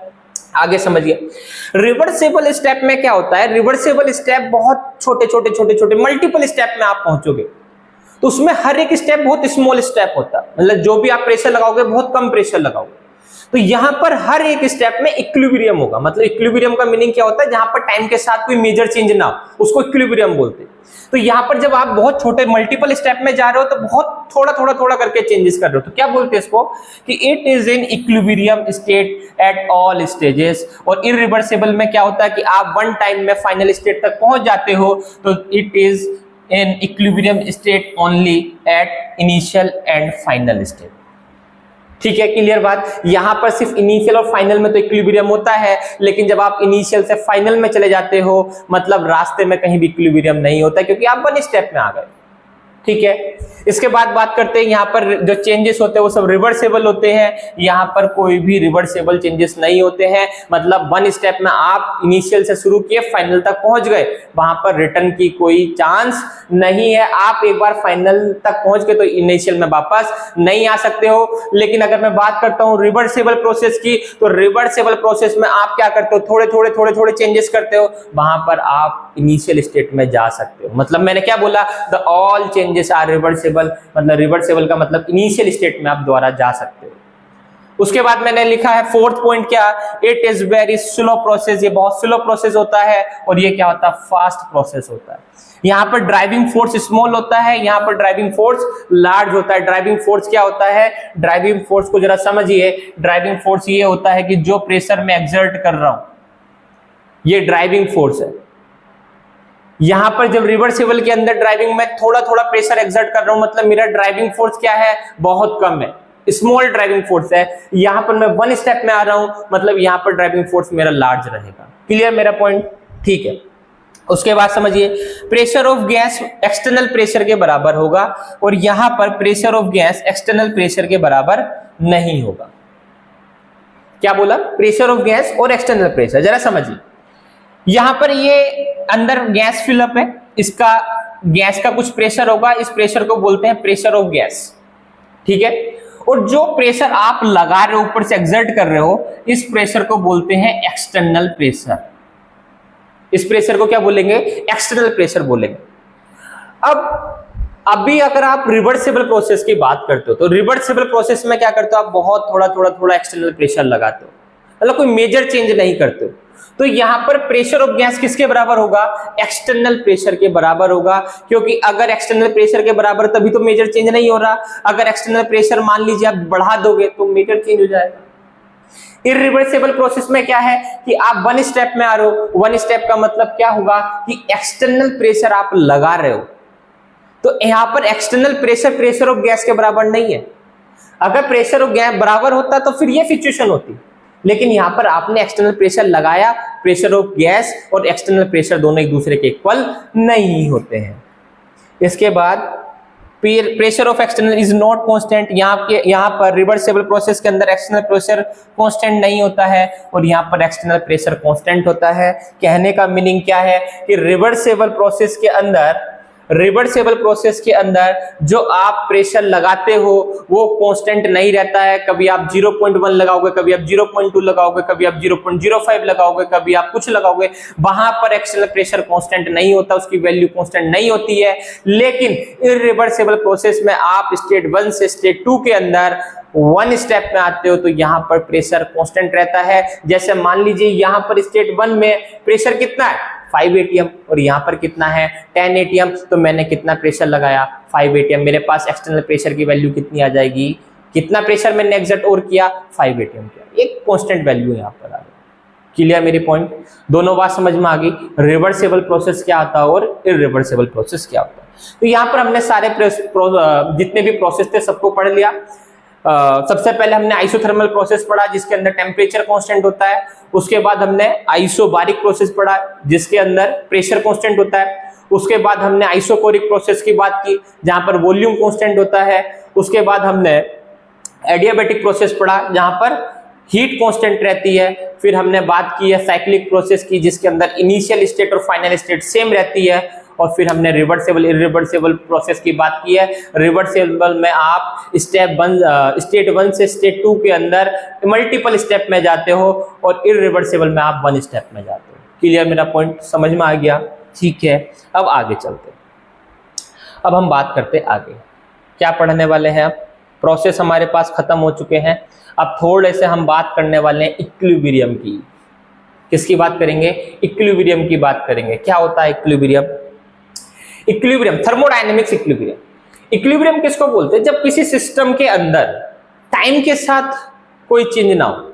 आगे समझिए। रिवर्सिबल स्टेप में क्या होता है, रिवर्सिबल स्टेप बहुत छोटे छोटे छोटे छोटे मल्टीपल स्टेप में आप पहुंचोगे, तो उसमें हर एक स्टेप बहुत स्मॉल स्टेप होता है, मतलब जो भी आप प्रेशर लगाओगे बहुत कम प्रेशर लगाओगे। तो यहां पर हर एक स्टेप में इक्विलिब्रियम होगा, मतलब इक्विलिब्रियम का मीनिंग क्या होता है, जहां पर टाइम के साथ कोई मेजर चेंज ना हो, उसको इक्विलिब्रियम बोलते हैं। तो यहां पर जब आप बहुत छोटे मल्टीपल स्टेप में जा रहे हो तो बहुत थोड़ा थोड़ा थोड़ा करके चेंजेस कर रहे हो, तो क्या बोलते हैं इसको कि it is in equilibrium state at all stages. और इरिवर्सिबल में क्या होता है कि आप वन टाइम में फाइनल स्टेट तक पहुंच जाते हो, तो it is in equilibrium state only at initial and final state. ठीक है, क्लियर बात। यहां पर सिर्फ इनिशियल और फाइनल में तो इक्विलिब्रियम होता है, लेकिन जब आप इनिशियल से फाइनल में चले जाते हो, मतलब रास्ते में कहीं भी इक्विलिब्रियम नहीं होता, क्योंकि आप वन स्टेप में आ गए। ठीक है, इसके बाद बात करते हैं यहाँ पर जो चेंजेस होते हैं वो सब रिवर्सेबल होते हैं, यहाँ पर कोई भी रिवर्सेबल चेंजेस नहीं होते हैं, मतलब वन स्टेप में आप इनिशियल से शुरू किए फाइनल तक पहुंच गए, वहां पर रिटर्न की कोई चांस नहीं है। आप एक बार फाइनल तक पहुंच गए तो इनिशियल में वापस नहीं आ सकते हो। लेकिन अगर मैं बात करता हूँ रिवर्सेबल प्रोसेस की, तो रिवर्सेबल प्रोसेस में आप क्या करते हो, थोड़े थोड़े थोड़े थोड़े चेंजेस करते हो, वहां पर आप इनिशियल स्टेट में जा सकते हो। मतलब मैंने क्या बोला, the all changes are reversible, मतलब रिवर्सेबल का मतलब इनिशियल स्टेट में आप दोबारा जा सकते हो। उसके बाद मैंने लिखा है फोर्थ पॉइंट क्या, it is very slow process, ये बहुत स्लो प्रोसेस होता है, और ये क्या होता है, फास्ट प्रोसेस होता है। यहां पर ड्राइविंग फोर्स स्मॉल होता है, यहां पर ड्राइविंग फोर्स लार्ज होता है। ड्राइविंग फोर्स क्या होता है, ड्राइविंग फोर्स को जरा समझिए। ड्राइविंग फोर्स ये होता है कि जो प्रेशर मैं एक्सर्ट कर रहा हूं, ये ड्राइविंग फोर्स है। यहां पर जब रिवर्सिबल के अंदर ड्राइविंग में थोड़ा थोड़ा प्रेशर एक्सर्ट कर रहा हूं, मतलब मेरा ड्राइविंग फोर्स क्या है, बहुत कम है, स्मॉल ड्राइविंग फोर्स है। यहां पर मैं वन स्टेप में आ रहा हूं, मतलब यहां पर ड्राइविंग फोर्स मेरा लार्ज रहेगा। क्लियर मेरा पॉइंट, ठीक है। उसके बाद समझिए, pressure of gas external pressure के बराबर होगा, और यहां पर pressure of gas external pressure के बराबर नहीं होगा। क्या बोला, प्रेशर ऑफ गैस और एक्सटर्नल प्रेशर, जरा समझिए। यहां पर ये अंदर गैस फिलअप है, इसका गैस का कुछ प्रेशर होगा, इस प्रेशर को बोलते हैं प्रेशर ऑफ गैस। ठीक है, और जो प्रेशर आप लगा रहे हो, ऊपर से एक्सर्ट कर रहे हो, इस प्रेशर को बोलते हैं एक्सटर्नल प्रेशर। इस प्रेशर को क्या बोलेंगे, एक्सटर्नल प्रेशर बोलेंगे। अब अभी अगर आप रिवर्सिबल प्रोसेस की बात करते हो, तो रिवर्सिबल प्रोसेस में क्या करते हो, आप बहुत थोड़ा थोड़ा थोड़ा एक्सटर्नल प्रेशर लगाते हो, मतलब कोई मेजर चेंज नहीं करते हो। तो यहां पर प्रेशर ऑफ गैस किसके बराबर होगा, एक्सटर्नल प्रेशर के बराबर होगा, क्योंकि अगर एक्सटर्नल प्रेशर के बराबर तभी तो मेजर चेंज नहीं हो रहा। अगर एक्सटर्नल प्रेशर मान लीजिए आप बढ़ा दोगे तो मेजर चेंज हो जाएगा। इरिवर्सिबल प्रोसेस में क्या है कि आप वन स्टेप में आ रहे हो, वन स्टेप का मतलब क्या होगा कि एक्सटर्नल प्रेशर आप लगा रहे हो, तो यहां पर external pressure pressure of gas के बराबर नहीं है। अगर प्रेशर ऑफ गैस बराबर होता तो फिर ये सिचुएशन होती, लेकिन यहां पर आपने एक्सटर्नल प्रेशर लगाया, प्रेशर ऑफ गैस और एक्सटर्नल प्रेशर दोनों एक दूसरे के इक्वल नहीं होते हैं। इसके बाद pressure of external is not constant, यहाँ पर रिवर्सिबल प्रोसेस के अंदर एक्सटर्नल प्रेशर कांस्टेंट नहीं होता है, और यहाँ पर एक्सटर्नल प्रेशर कांस्टेंट होता है। कहने का मीनिंग क्या है कि रिवर्सिबल प्रोसेस के अंदर जो आप प्रेशर लगाते हो वो कांस्टेंट नहीं रहता है। कभी आप 0.1 लगाओगे, कभी आप 0.2 लगाओगे, कभी आप 0.05 लगाओगे, कभी आप कुछ लगाओगे, वहां पर एक्सटर्नल प्रेशर कांस्टेंट नहीं होता, उसकी वैल्यू कांस्टेंट नहीं होती है। लेकिन इरिवर्सिबल प्रोसेस में आप स्टेट 1 से स्टेट 2 के अंदर वन स्टेप में आते हो, तो यहां पर प्रेशर कांस्टेंट रहता है। जैसे मान लीजिए यहां पर स्टेट 1 में प्रेशर कितना है, 5 atm, और यहां पर कितना है, 10 atm, तो मैंने कितना प्रेशर लगाया, 5 atm। मेरे पास एक्सटर्नल प्रेशर की वैल्यू कितनी आ जाएगी, कितना प्रेशर मैंने एक्सर्ट और किया, 5 atm किया, एक कांस्टेंट वैल्यू यहां पर आ गई। क्लियर मेरी पॉइंट, दोनों बात समझ में आ गई। रिवर्सिबल प्रोसेस क्या होता है और इरिवर्सिबल प्रोसेस क्या होता है। तो यहां पर हमने सारे जितने भी प्रोसेस थे सबको पढ़ लिया। सबसे पहले हमने आइसोथर्मल प्रोसेस पढ़ा जिसके अंदर टेम्परेचर कांस्टेंट होता है। उसके बाद हमने आइसोबारिक प्रोसेस पढ़ा जिसके अंदर प्रेशर कांस्टेंट होता है। उसके बाद हमने आइसोकोरिक प्रोसेस की बात की जहां पर वॉल्यूम कांस्टेंट होता है। उसके बाद हमने एडियाबैटिक प्रोसेस पढ़ा जहां पर हीट कांस्टेंट रहती है। फिर हमने बात की है साइक्लिक प्रोसेस की जिसके अंदर इनिशियल स्टेट और फाइनल स्टेट सेम रहती है। और फिर हमने रिवर्सिबल इरिवर्सिबल प्रोसेस की बात की है। रिवर्सिबल में आप स्टेट 1 से स्टेट 2 के अंदर मल्टीपल स्टेप में जाते हो और इरिवर्सिबल में आप 1 स्टेप में जाते हो। क्लियर, मेरा पॉइंट समझ में आ गया? ठीक है, अब आगे चलते हैं। अब हम बात करते हैं आगे क्या पढ़ने वाले हैं। अब प्रोसेस हमारे पास खत्म हो चुके हैं। अब थोड़े से हम बात करने वाले हैं इक्विलिब्रियम की। किसकी बात करेंगे? इक्विलिब्रियम की बात करेंगे। क्या होता है equilibrium? Equilibrium, thermodynamics equilibrium. Equilibrium किसको बोलते हैं? जब किसी सिस्टम के अंदर टाइम के साथ कोई चेंज ना हो।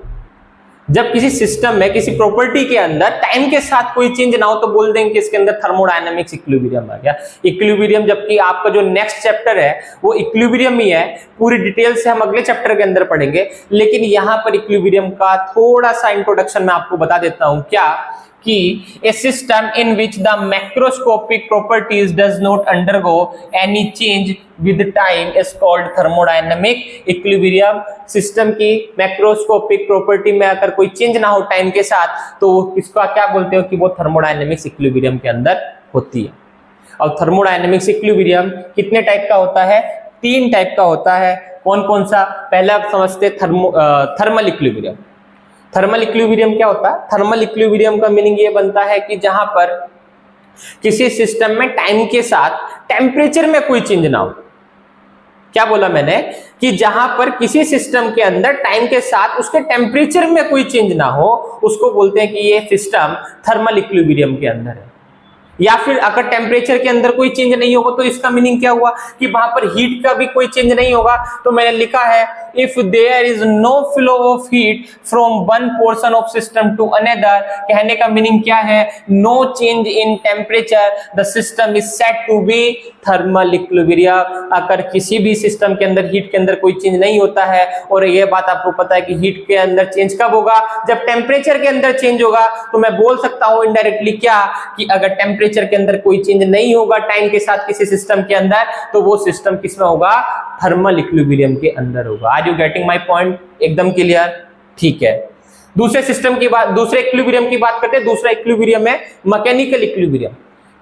जब किसी सिस्टम में किसी प्रॉपर्टी के अंदर टाइम के साथ कोई चेंज ना हो तो बोल देंगे कि इसके अंदर थर्मोडायनेमिक्स इक्विलिब्रियम आ गया। इक्विलिब्रियम, जबकि आपका जो नेक्स्ट चैप्टर है वो इक्विलिब्रियम ही है। पूरी डिटेल से हम अगले चैप्टर के अंदर पढ़ेंगे, लेकिन यहां पर इक्विलिब्रियम का थोड़ा सा इंट्रोडक्शन मैं आपको बता देता हूं। क्या कि a system in which the macroscopic properties does not undergo any change with time is called thermodynamic equilibrium। System की मैक्रोस्कोपिक प्रॉपर्टी में अगर कोई चेंज ना हो टाइम के साथ तो इसका क्या बोलते हो कि वो थर्मोडायनेमिक्स इक्विलिब्रियम के अंदर होती है। और थर्मोडायनेमिक्स इक्विलिब्रियम कितने टाइप का होता है? 3 टाइप का होता है। कौन कौन सा? पहला आप समझते थर्मल इक्विलिब्रियम। थर्मल इक्विलिब्रियम क्या होता है? थर्मल इक्विलिब्रियम का मीनिंग ये बनता है कि जहां पर किसी सिस्टम में टाइम के साथ टेम्परेचर में कोई चेंज ना हो। क्या बोला मैंने? कि जहां पर किसी सिस्टम के अंदर टाइम के साथ उसके टेम्परेचर में कोई चेंज ना हो उसको बोलते हैं कि ये सिस्टम थर्मल इक्विलिब्रियम के अंदर है। या फिर अगर टेम्परेचर के अंदर कोई चेंज नहीं होगा तो इसका मीनिंग क्या हुआ कि वहां पर हीट का भी कोई चेंज नहीं होगा। तो मैंने लिखा है if there is no flow of heat from one portion of system to another. कहने का मीनिंग क्या है? No change in temperature, the system is said to be thermal equilibrium. अगर किसी भी सिस्टम के अंदर हीट के अंदर कोई चेंज नहीं होता है, और यह बात आपको पता है कि हीट के अंदर चेंज कब होगा? जब टेम्परेचर के अंदर चेंज होगा। तो मैं बोल सकता हूं इनडायरेक्टली क्या कि अगर टेम्परेचर के अंदर कोई चेंज नहीं होगा टाइम के साथ किसी सिस्टम के अंदर तो वो सिस्टम किसमें होगा? थर्मल इक्विलिब्रियम के अंदर होगा। Are you getting my point? एकदम क्लियर? ठीक है। दूसरे सिस्टम की बात, दूसरे इक्विलिब्रियम की बात करते हैं। दूसरा इक्विलिब्रियम है मैकेनिकल इक्विलिब्रियम।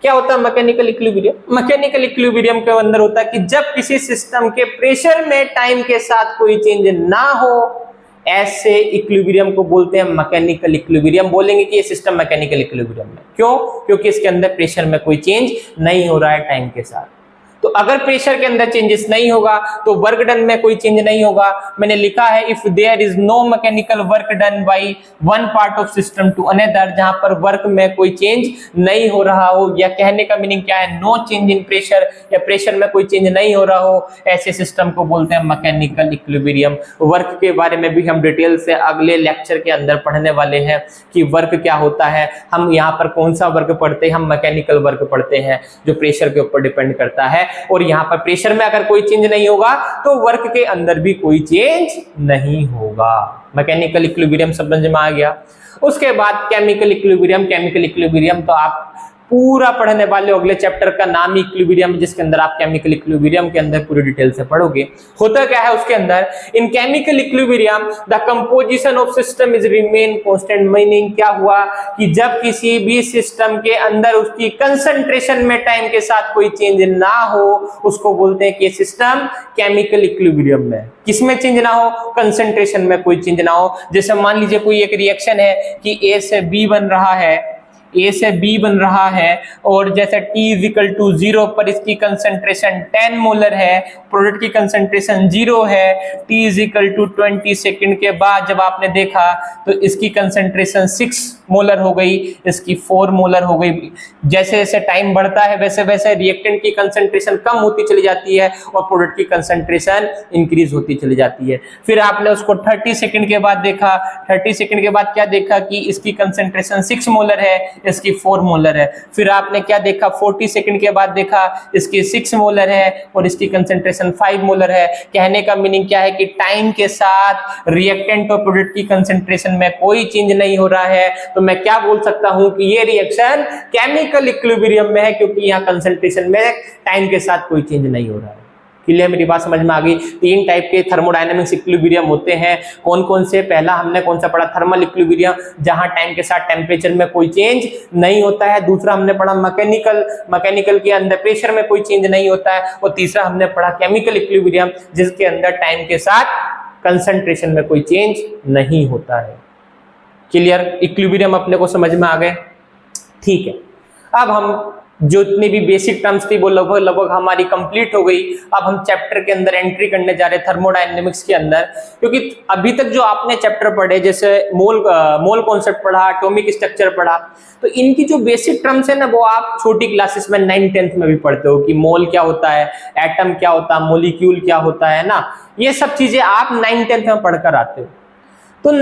क्या होता है मैकेनिकल इक्विलिब्रियम? मैकेनिकल इक्विलिब्रियम के अंदर होता है कि जब किसी सिस्टम के प्रेशर में टाइम के साथ कोई चेंज ना हो, ऐसे इक्विलिब्रियम को बोलते हैं मैकेनिकल इक्विलिब्रियम। बोलेंगे कि ये सिस्टम मैकेनिकल इक्विलिब्रियम है। क्यों? क्योंकि इसके अंदर प्रेशर में कोई चेंज नहीं हो रहा है टाइम के साथ। तो अगर प्रेशर के अंदर चेंजेस नहीं होगा तो वर्क डन में कोई चेंज नहीं होगा। मैंने लिखा है if there is no mechanical work done by one part of system to another, जहां पर वर्क में कोई चेंज नहीं हो रहा हो, या कहने का मीनिंग क्या है? नो चेंज इन प्रेशर, या प्रेशर में कोई चेंज नहीं हो रहा हो, ऐसे सिस्टम को बोलते हैं मैकेनिकल इक्विलिब्रियम। वर्क के बारे में भी हम डिटेल से अगले लेक्चर के अंदर पढ़ने वाले हैं कि वर्क क्या होता है। हम यहाँ पर कौन सा वर्क पढ़ते हैं? हम मैकेनिकल वर्क पढ़ते हैं जो प्रेशर के ऊपर डिपेंड करता है। और यहां पर प्रेशर में अगर कोई चेंज नहीं होगा तो वर्क के अंदर भी कोई चेंज नहीं होगा। मैकेनिकल इक्विलिब्रियम समझ में आ गया। उसके बाद केमिकल इक्विलिब्रियम। केमिकल इक्विलिब्रियम तो आप पूरा पढ़ने वाले अगले चैप्टर का नाम ही इक्विलिब्रियम, जिसके अंदर आप केमिकल इक्विलिब्रियम के अंदर पूरी डिटेल से पढ़ोगे। होता क्या है उसके अंदर? इन chemical equilibrium the composition of system is remain constant. Meaning क्या हुआ कि जब किसी भी सिस्टम के अंदर उसकी कंसंट्रेशन में टाइम के साथ कोई चेंज ना हो उसको बोलते हैं कि सिस्टम केमिकल इक्विलिब्रियम में। किसमें चेंज ना हो? कंसंट्रेशन में कोई चेंज ना हो। जैसे मान लीजिए कोई एक रिएक्शन है कि ए से बी बन रहा है, ए से बी बन रहा है, और जैसे T इक्वल टू 0 पर इसकी कंसंट्रेशन 10 मोलर है, प्रोडक्ट की कंसंट्रेशन 0 है। T इक्वल टू 20 सेकंड के बाद जब आपने देखा तो इसकी कंसंट्रेशन 6 मोलर हो गई, इसकी 4 मोलर हो गई। जैसे जैसे टाइम बढ़ता है वैसे वैसे रिएक्टेंट की कंसंट्रेशन कम होती चली जाती है और प्रोडक्ट की कंसंट्रेशन इंक्रीज होती चली जाती है। फिर आपने उसको 30 सेकंड के बाद देखा, 30 सेकंड के बाद क्या देखा कि इसकी कंसंट्रेशन 6 मोलर है, इसकी 4 मोलर है। फिर आपने क्या देखा, 40 सेकंड के बाद देखा इसकी 6 मोलर है और इसकी कंसेंट्रेशन 5 मोलर है। कहने का मीनिंग क्या है कि टाइम के साथ रिएक्टेंट और प्रोडक्ट की कंसेंट्रेशन में कोई चेंज नहीं हो रहा है। तो मैं क्या बोल सकता हूं कि ये रिएक्शन केमिकल इक्विलिब्रियम में है, क्योंकि यहाँ कंसेंट्रेशन में टाइम के साथ कोई चेंज नहीं हो रहा है। क्लियर, मेरी बात समझ में आ गई। 3 टाइप के थर्मोडायनेमिक्स इक्विलिब्रियम होते हैं। कौन कौन से? पहला हमने कौन सा पढ़ा? थर्मल इक्विलिब्रियम, जहां टाइम के साथ टेम्परेचर में कोई चेंज नहीं होता है। दूसरा हमने पढ़ा मैकेनिकल के अंदर प्रेशर में कोई चेंज नहीं होता है। और तीसरा हमने पढ़ा केमिकल इक्विलिब्रियम, जिसके अंदर टाइम के साथ कंसंट्रेशन में कोई चेंज नहीं होता है। क्लियर, इक्विलिब्रियम अपने को समझ में आ गए। ठीक है, अब हम जो इतनी भी बेसिक टर्म्स थी वो लगभग हमारी कंप्लीट हो गई। अब हम चैप्टर के अंदर एंट्री करने जा रहे हैं थर्मोडायनेमिक्स के अंदर, क्योंकि अभी तक जो आपने चैप्टर पढ़े, जैसे मोल कॉन्सेप्ट पढ़ा, एटॉमिक स्ट्रक्चर पढ़ा, तो इनकी जो बेसिक टर्म्स है ना, वो आप छोटी क्लासेस में 9th-10th में भी पढ़ते हो कि मोल क्या होता है, एटम क्या होता है, मोलिक्यूल क्या होता है ना। ये सब चीजें आप 9th-10th में पढ़कर आते हो। तो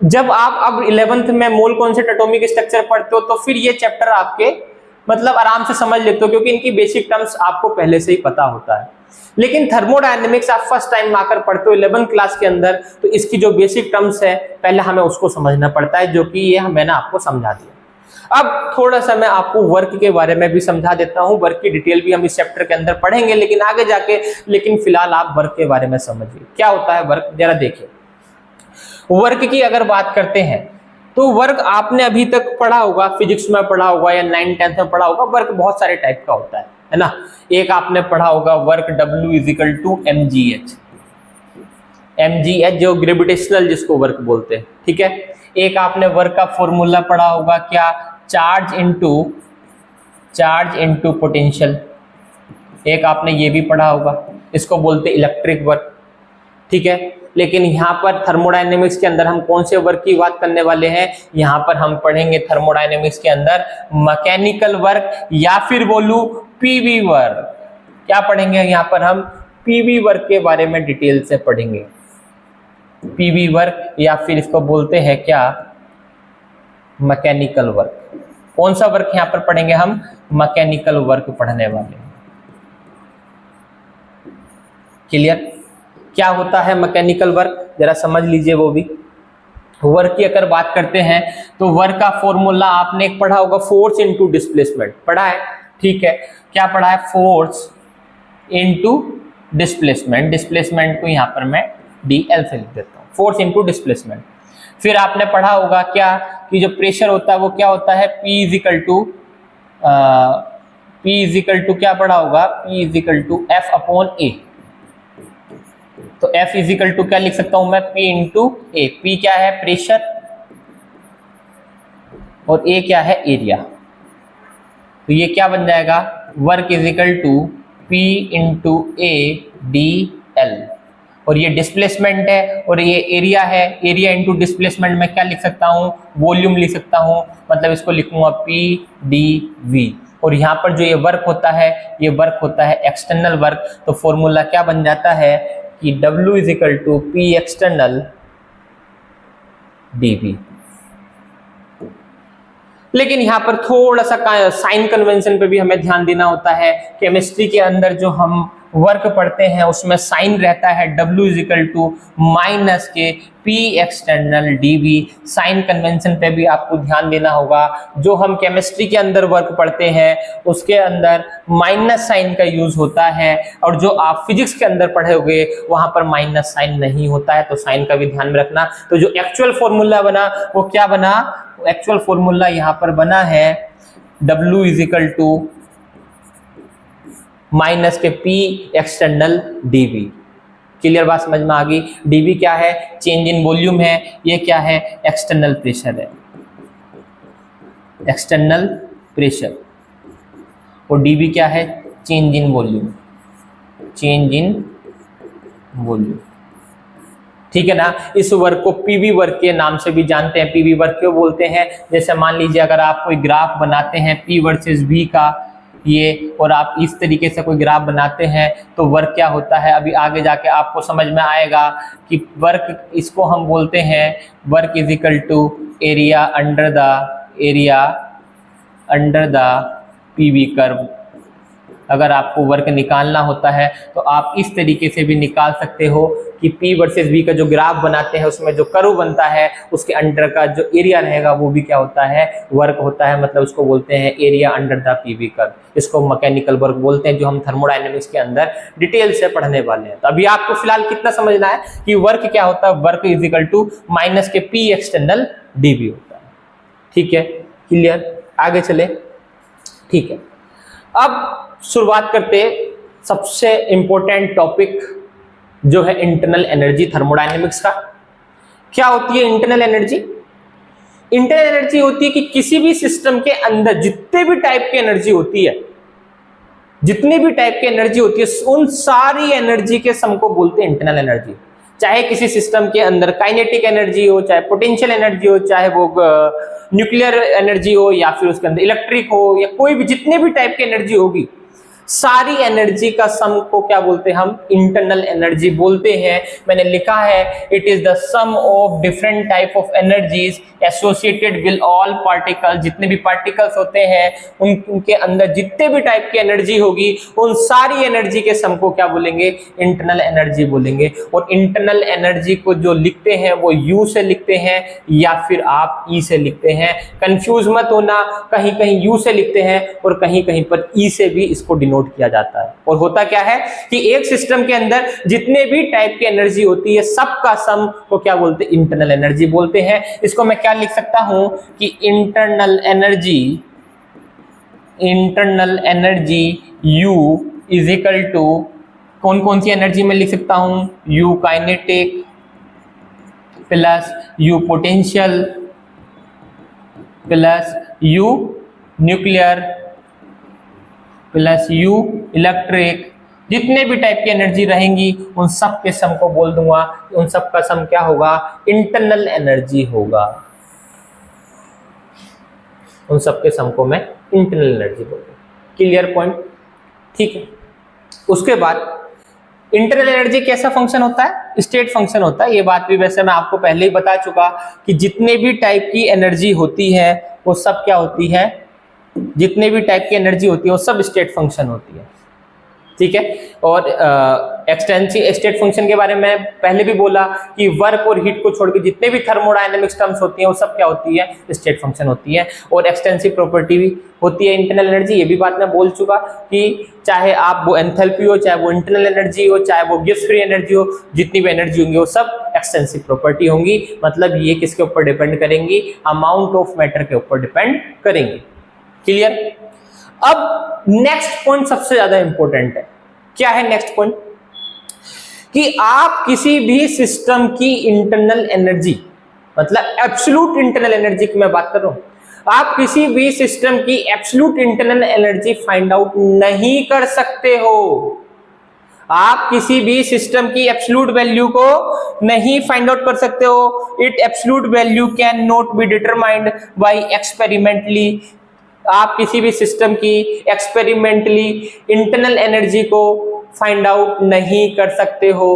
जब आप अब 11th में मोल कॉन्सेप्ट, एटॉमिक स्ट्रक्चर पढ़ते हो, तो फिर ये चैप्टर आपके मतलब आराम से समझ लेते हो, क्योंकि इनकी बेसिक टर्म्स आपको पहले से ही पता होता है। लेकिन थर्मोडायनेमिक्स आप फर्स्ट टाइम आकर पढ़ते हो 11th क्लास के अंदर, तो इसकी जो बेसिक टर्म्स है पहले हमें उसको समझना पड़ता है, जो कि ये मैंने आपको समझा दिया। अब थोड़ा सा मैं आपको वर्क के बारे में भी समझा देता हूं। वर्क की डिटेल भी हम इस चैप्टर के अंदर पढ़ेंगे, लेकिन आगे जाके। लेकिन फिलहाल आप वर्क के बारे में समझिए क्या होता है वर्क। जरा देखिए, वर्क की अगर बात करते हैं तो वर्क आपने अभी तक पढ़ा होगा, फिजिक्स में पढ़ा होगा या 9th-10th में पढ़ा होगा। वर्क बहुत सारे टाइप का होता है ना। एक आपने पढ़ा होगा वर्क W = mgh, mgh जो ग्रेविटेशनल जिसको वर्क बोलते हैं, ठीक है। एक आपने वर्क का फॉर्मूला पढ़ा होगा, क्या? Charge into potential. एक आपने ये भी पढ़ा होगा, इसको बोलते इलेक्ट्रिक वर्क, ठीक है। लेकिन यहाँ पर थर्मोडायनेमिक्स के अंदर हम कौन से वर्क की बात करने वाले हैं? यहाँ पर हम पढ़ेंगे थर्मोडायनेमिक्स के अंदर मैकेनिकल वर्क, या फिर बोलूं पीवी वर्क। क्या पढ़ेंगे यहाँ पर? हम पीवी वर्क के बारे में डिटेल से पढ़ेंगे। पीवी वर्क, या फिर इसको बोलते हैं क्या? Mechanical work. कौन सा वर्क यहाँ पर पढ़ेंगे हम? मैकेनिकल वर्क पढ़ने वाले हैं। क्लियर? क्या होता है मैकेनिकल वर्क, जरा समझ लीजिए वो भी। वर्क की अगर बात करते हैं तो वर्क का फॉर्मूला आपने एक पढ़ा होगा, फोर्स इनटू डिस्प्लेसमेंट, पढ़ा है, ठीक है। क्या पढ़ा है? Force into displacement. डिस्प्लेसमेंट को यहाँ पर मैं dl से लिख देता हूँ, फोर्स इनटू डिस्प्लेसमेंट। फिर आपने पढ़ा होगा क्या कि जो प्रेशर होता है वो क्या होता है? P क्या पढ़ा होगा? P F/A। तो F = क्या लिख सकता हूं मैं? P × A। P क्या है? प्रेशर, और A क्या है? एरिया। तो ये क्या बन जाएगा? Work = P × A dl। और ये डिस्प्लेसमेंट है और ये एरिया है। एरिया इंटू डिस्प्लेसमेंट में क्या लिख सकता हूँ? वॉल्यूम लिख सकता हूँ, मतलब इसको लिखूंगा P dV। और यहाँ पर जो ये वर्क होता है, ये वर्क होता है एक्सटर्नल वर्क। तो फॉर्मूला क्या बन जाता है कि W = P external dV। लेकिन यहाँ पर थोड़ा सा साइन कन्वेंशन पे भी हमें ध्यान देना होता है। केमिस्ट्री के अंदर जो हम वर्क पढ़ते हैं उसमें साइन रहता है W = -P external dV। Sign convention पे भी आपको ध्यान देना होगा। जो हम केमिस्ट्री के अंदर वर्क पढ़ते हैं उसके अंदर माइनस साइन का यूज होता है, और जो आप फिजिक्स के अंदर पढ़े होंगे वहां पर माइनस साइन नहीं होता है। तो साइन का भी ध्यान में रखना। तो जो एक्चुअल फॉर्मूला बना वो क्या बना? एक्चुअल फॉर्मूला यहाँ पर बना है W = -P external dV। Clear बात समझ में आ गई? dV क्या है? चेंज इन वॉल्यूम है। ये क्या है? एक्सटर्नल प्रेशर है, एक्सटर्नल प्रेशर। और dV क्या है? Change in volume, change in volume, ठीक है ना। इस वर्क को पीवी वर्क के नाम से भी जानते हैं। पीवी वर्क क्यों बोलते हैं? जैसे मान लीजिए अगर आप कोई ग्राफ बनाते हैं P वर्सेस V का, ये, और आप इस तरीके से कोई ग्राफ बनाते हैं तो वर्क क्या होता है अभी आगे जाके आपको समझ में आएगा कि वर्क, इसको हम बोलते हैं work = area under the area under the PV curve. अगर आपको वर्क निकालना होता है तो आप इस तरीके से भी निकाल सकते हो कि P वर्सेस V का जो ग्राफ बनाते हैं उसमें जो कर्व बनता है उसके अंडर का जो एरिया रहेगा वो भी क्या होता है, वर्क होता है। मतलब उसको बोलते हैं area under the PV curve. इसको मैकेनिकल वर्क बोलते हैं, जो हम थर्मोडायनेमिक्स के अंदर डिटेल से पढ़ने वाले हैं। तो अभी आपको फिलहाल कितना समझना है कि वर्क क्या होता है। Work is equal to minus के P एक्सटर्नल dV होता है। ठीक है, क्लियर, आगे चले। ठीक है, अब शुरुआत करते सबसे इंपॉर्टेंट टॉपिक जो है इंटरनल एनर्जी थर्मोडायनेमिक्स का। क्या होती है इंटरनल एनर्जी? इंटरनल एनर्जी होती है कि किसी भी सिस्टम के अंदर जितने भी टाइप की एनर्जी होती है, जितनी भी टाइप की एनर्जी होती है, उन सारी एनर्जी के सम को बोलते हैं इंटरनल एनर्जी। चाहे किसी सिस्टम के अंदर काइनेटिक एनर्जी हो, चाहे पोटेंशियल एनर्जी हो, चाहे वो न्यूक्लियर एनर्जी हो, या फिर उसके अंदर इलेक्ट्रिक हो, या कोई भी जितने भी टाइप की एनर्जी होगी, सारी एनर्जी का सम को क्या बोलते हैं हम? इंटरनल एनर्जी बोलते हैं। मैंने लिखा है it is the sum of different type of energies associated with all particles. जितने भी पार्टिकल्स होते हैं उनके अंदर जितने भी टाइप की एनर्जी होगी, उन सारी एनर्जी के सम को क्या बोलेंगे? इंटरनल एनर्जी बोलेंगे। और इंटरनल एनर्जी को जो लिखते हैं वो U से लिखते हैं या फिर आप E से लिखते हैं। कंफ्यूज मत होना, कहीं कहीं U से लिखते हैं और कहीं कहीं पर E से भी इसको डिनोट किया जाता है। और होता क्या है कि एक सिस्टम के अंदर जितने भी टाइप की एनर्जी होती है सबका सम को क्या बोलते हैं? इंटरनल एनर्जी बोलते हैं। इसको मैं क्या लिख सकता हूं कि internal energy U is equal to, कौन कौन सी एनर्जी में लिख सकता हूं? U kinetic plus U potential plus U nuclear plus U electric. जितने भी टाइप की एनर्जी रहेंगी उन सब के सम को बोल दूंगा, उन सब का सम क्या होगा? इंटरनल एनर्जी होगा। उन सब के सम को मैं इंटरनल एनर्जी बोलूंगा। Clear point? ठीक है। उसके बाद इंटरनल एनर्जी कैसा फंक्शन होता है? स्टेट फंक्शन होता है। ये बात भी वैसे मैं आपको पहले ही बता चुका कि जितने भी टाइप की एनर्जी होती है वो सब क्या होती है? जितने भी टाइप की एनर्जी होती है वो सब स्टेट फंक्शन होती है। ठीक है। और एक्सटेंसिव स्टेट फंक्शन के बारे में पहले भी बोला कि वर्क और हीट को छोड़ के जितने भी थर्मोडायनेमिक्स टर्म्स होती हैं वो सब क्या होती है? स्टेट फंक्शन होती है। और एक्सटेंसिव प्रॉपर्टी भी होती है इंटरनल एनर्जी। ये भी बात मैं बोल चुका कि चाहे आप वो एंथैल्पी हो, चाहे वो इंटरनल एनर्जी हो, चाहे वो गिब्स फ्री एनर्जी हो, जितनी भी एनर्जी होंगी वो सब एक्सटेंसिव प्रॉपर्टी होंगी। मतलब ये किसके ऊपर डिपेंड करेंगी? अमाउंट ऑफ मैटर के ऊपर डिपेंड करेंगी। क्लियर? अब नेक्स्ट पॉइंट सबसे ज्यादा इंपॉर्टेंट है। क्या है नेक्स्ट पॉइंट? कि आप किसी भी सिस्टम की इंटरनल एनर्जी, मतलब एब्सोल्यूट इंटरनल एनर्जी की मैं बात कर रहा हूं, आप किसी भी सिस्टम की absolute internal energy find out नहीं कर सकते हो। आप किसी भी सिस्टम की एब्सोल्यूट वैल्यू को नहीं फाइंड आउट कर सकते हो। It absolute value can not be determined by experimentally. आप किसी भी सिस्टम की एक्सपेरिमेंटली इंटरनल एनर्जी को फाइंड आउट नहीं कर सकते हो।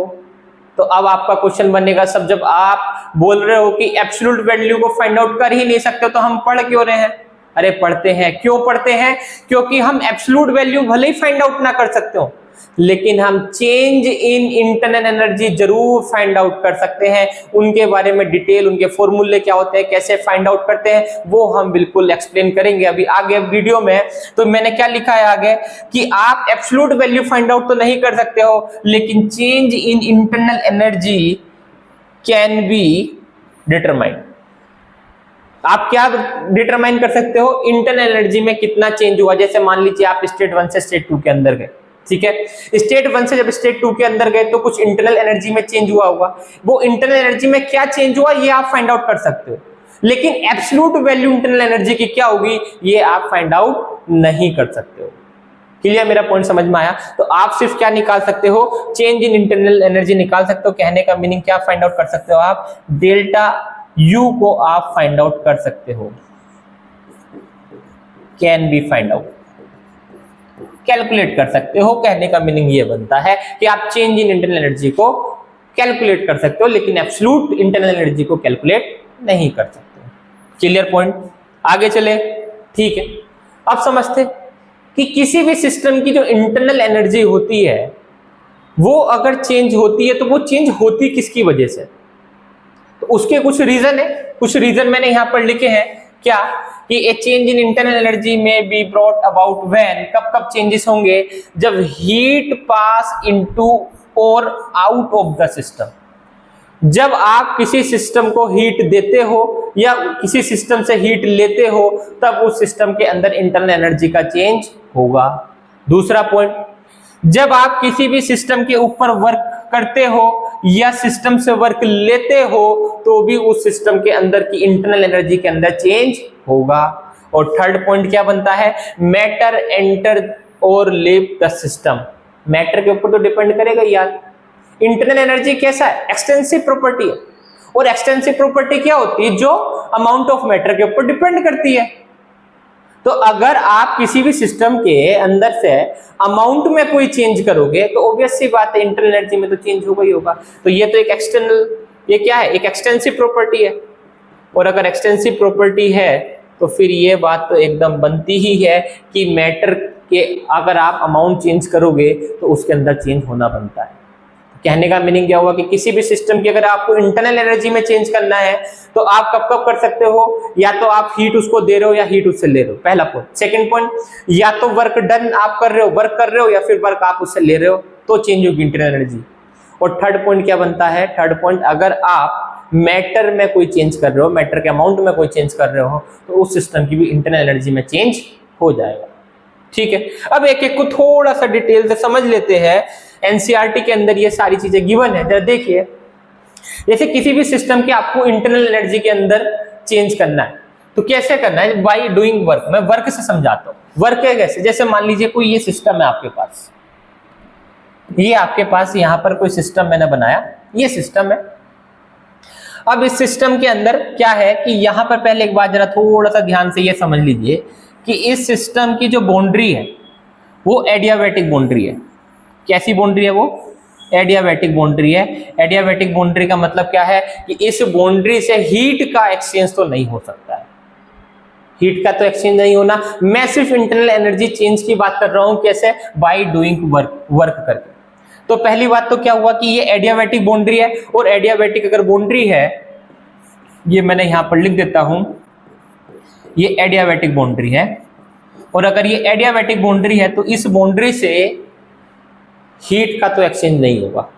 तो अब आपका क्वेश्चन बनेगा, सब जब आप बोल रहे हो कि एब्सोल्यूट वैल्यू को फाइंड आउट कर ही नहीं सकते तो हम पढ़ क्यों रहे हैं? अरे पढ़ते हैं। क्यों पढ़ते हैं? क्योंकि हम एब्सोल्यूट वैल्यू भले ही फाइंड आउट ना कर सकते हो, लेकिन हम चेंज इन इंटरनल एनर्जी जरूर फाइंड आउट कर सकते हैं। उनके बारे में डिटेल, उनके फॉर्मूले क्या होते हैं, कैसे फाइंड आउट करते हैं, वो हम बिल्कुल एक्सप्लेन करेंगे अभी आगे वीडियो में। तो मैंने क्या लिखा है आगे कि आप एब्सोल्यूट वैल्यू फाइंड आउट तो नहीं कर सकते हो, लेकिन change in internal energy can be determined. आप क्या डिटरमाइन कर सकते हो? इंटरनल एनर्जी में कितना चेंज हुआ। जैसे मान लीजिए आप स्टेट 1 से स्टेट 2 के अंदर गए, ठीक है। स्टेट 1 से जब स्टेट 2 के अंदर गए तो कुछ इंटरनल एनर्जी में चेंज हुआ होगा। वो इंटरनल एनर्जी में क्या चेंज हुआ ये आप फाइंड आउट कर सकते हो, लेकिन एब्सोल्यूट वैल्यू इंटरनल एनर्जी की क्या होगी ये आप फाइंड आउट नहीं कर सकते हो। क्लियर? मेरा पॉइंट समझ में आया? तो आप सिर्फ क्या निकाल सकते हो? चेंज इन इंटरनल एनर्जी निकाल सकते हो। कहने का मीनिंग क्या फाइंड आउट कर सकते हो आप? डेल्टा यू को आप फाइंड आउट कर सकते हो। Can be find out, calculate कर सकते हो। कहने का मीनिंग ये बनता है कि आप चेंज इन इंटरनल एनर्जी को कैलकुलेट कर सकते हो, लेकिन एब्सोल्यूट इंटरनल एनर्जी को कैलकुलेट नहीं कर सकते। Clear point? आगे चले, ठीक है। अब समझते कि किसी भी सिस्टम की जो इंटरनल एनर्जी होती है वो अगर चेंज होती है तो वो चेंज होती किसकी वजह से, तो उसके कुछ रीजन है। कुछ रीजन मैंने यहां पर लिखे हैं, क्या कि ए चेंज इन इंटरनल एनर्जी में बी ब्रॉट अबाउट व्हेन, कब कब चेंजेस होंगे, जब हीट पास इनटू और आउट ऑफ द सिस्टम। जब आप किसी सिस्टम को हीट देते हो या किसी सिस्टम से हीट लेते हो तब उस सिस्टम के अंदर इंटरनल एनर्जी का चेंज होगा। दूसरा पॉइंट, जब आप किसी भी सिस्टम के ऊपर वर्क करते हो या सिस्टम से वर्क लेते हो तो भी उस सिस्टम के अंदर की इंटरनल एनर्जी के अंदर चेंज होगा। और थर्ड पॉइंट क्या बनता है, मैटर एंटर और लीव द सिस्टम। मैटर के ऊपर तो डिपेंड करेगा यार। इंटरनल एनर्जी कैसा है, एक्सटेंसिव प्रॉपर्टी है, और एक्सटेंसिव प्रॉपर्टी क्या होती है, जो अमाउंट ऑफ मैटर के ऊपर डिपेंड करती है। तो अगर आप किसी भी सिस्टम के अंदर से अमाउंट में कोई चेंज करोगे तो ऑब्वियस सी बात है इंटरनल एनर्जी में तो चेंज होगा ही होगा। तो ये तो एक एक्सटर्नल, ये क्या है, एक एक्सटेंसिव प्रॉपर्टी है। और अगर एक्सटेंसिव प्रॉपर्टी है तो फिर ये बात तो एकदम बनती ही है कि मैटर के अगर आप अमाउंट चेंज करोगे तो उसके अंदर चेंज होना बनता है। कहने का मीनिंग क्या हुआ कि किसी भी सिस्टम की अगर आपको इंटरनल एनर्जी में चेंज करना है तो आप कब कब कर सकते हो, या तो आप हीट उसको दे रहे हो या हीट उससे ले रहे हो, पहला पॉइंट। सेकंड पॉइंट, या तो वर्क डन आप कर रहे हो, वर्क कर रहे हो, या फिर वर्क आप उससे ले रहे हो तो चेंज होगी इंटरनल एनर्जी। और थर्ड पॉइंट क्या बनता है, थर्ड पॉइंट, अगर आप मैटर में कोई चेंज कर रहे हो, मैटर के अमाउंट में कोई चेंज कर रहे हो तो उस सिस्टम की भी इंटरनल एनर्जी में चेंज हो जाएगा। ठीक है, अब एक एक को थोड़ा सा डिटेल से समझ लेते हैं। एनसीईआरटी के अंदर ये सारी चीजें गिवन है, जरा देखिए। जैसे किसी भी सिस्टम की आपको इंटरनल एनर्जी के अंदर चेंज करना है तो कैसे करना है, बाय डूइंग वर्क। मैं वर्क से समझाता हूं। वर्क है कैसे, जैसे मान लीजिए कोई ये सिस्टम है आपके पास, ये आपके पास यहां पर कोई सिस्टम मैंने बनाया, ये सिस्टम है। अब इस सिस्टम के अंदर क्या है कि यहां पर पहले एक बात जरा थोड़ा सा ध्यान से ये समझ लीजिए कि इस सिस्टम की जो बाउंड्री है वो एडियाबैटिक बाउंड्री है। कैसी बाउंड्री है वो, एडियाबैटिक बाउंड्री है। एडियाबैटिक बाउंड्री का मतलब क्या है कि इस बाउंड्री से हीट का एक्सचेंज तो नहीं हो सकता है, हीट का तो एक्सचेंज नहीं होना। मैं सिर्फ इंटरनल एनर्जी चेंज की बात कर रहा हूं, कैसे, बाय डूइंग वर्क, वर्क करके। तो पहली बात तो क्या हुआ कि ये एडियाबैटिक बाउंड्री है, और एडियाबैटिक अगर बाउंड्री है, ये मैंने यहां पर लिख देता हूं, ये एडियाबैटिक बाउंड्री है। और अगर ये एडियाबैटिक बाउंड्री है तो इस बाउंड्री से हीट का तो एक्सचेंज नहीं होगा।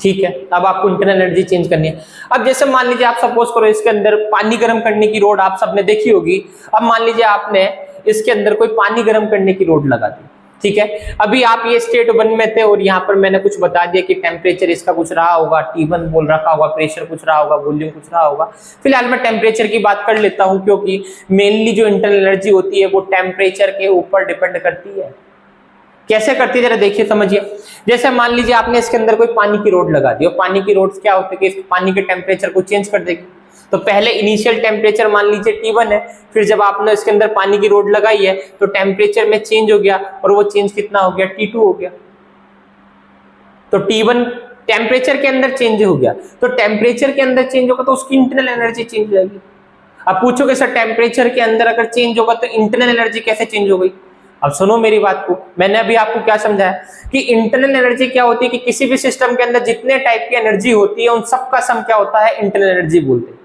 ठीक है, अब आपको इंटरनल एनर्जी चेंज करनी है। अब जैसे मान लीजिए आप सपोज करो इसके अंदर पानी गर्म करने की रोड आप सबने देखी होगी। अब मान लीजिए आपने इसके अंदर कोई पानी गर्म करने की रोड लगा दी, ठीक है। अभी आप ये स्टेट 1 में थे और यहाँ पर मैंने कुछ बता दिया कि टेम्परेचर इसका कुछ रहा होगा, T1 बोल रखा होगा, प्रेशर कुछ रहा होगा, वॉल्यूम कुछ रहा होगा। फिलहाल मैं टेम्परेचर की बात कर लेता हूँ, क्योंकि मेनली जो इंटरनल एनर्जी होती है वो टेम्परेचर के ऊपर डिपेंड करती है। कैसे करती है जरा देखिए, समझिए। जैसे मान लीजिए आपने इसके अंदर कोई पानी की रोड लगा दी, और पानी की रोड क्या होती है कि इस पानी के टेम्परेचर को चेंज कर देगी। तो पहले इनिशियल टेम्परेचर मान लीजिए T1 है, फिर जब आपने इसके अंदर पानी की रोड लगाई है तो टेम्परेचर में चेंज हो गया, और वो चेंज कितना हो गया, T2 हो गया। तो T1 टेम्परेचर के अंदर चेंज हो गया, तो टेम्परेचर के अंदर चेंज होगा तो उसकी इंटरनल एनर्जी चेंज हो जाएगी। अब पूछोगे सर टेम्परेचर के अंदर अगर चेंज होगा तो इंटरनल एनर्जी कैसे चेंज हो गई। अब सुनो मेरी बात को, मैंने अभी आपको क्या समझाया कि इंटरनल एनर्जी क्या होती है कि किसी भी सिस्टम के अंदर जितने टाइप की एनर्जी होती है उन सबका सम क्या होता है, इंटरनल एनर्जी बोलते हैं।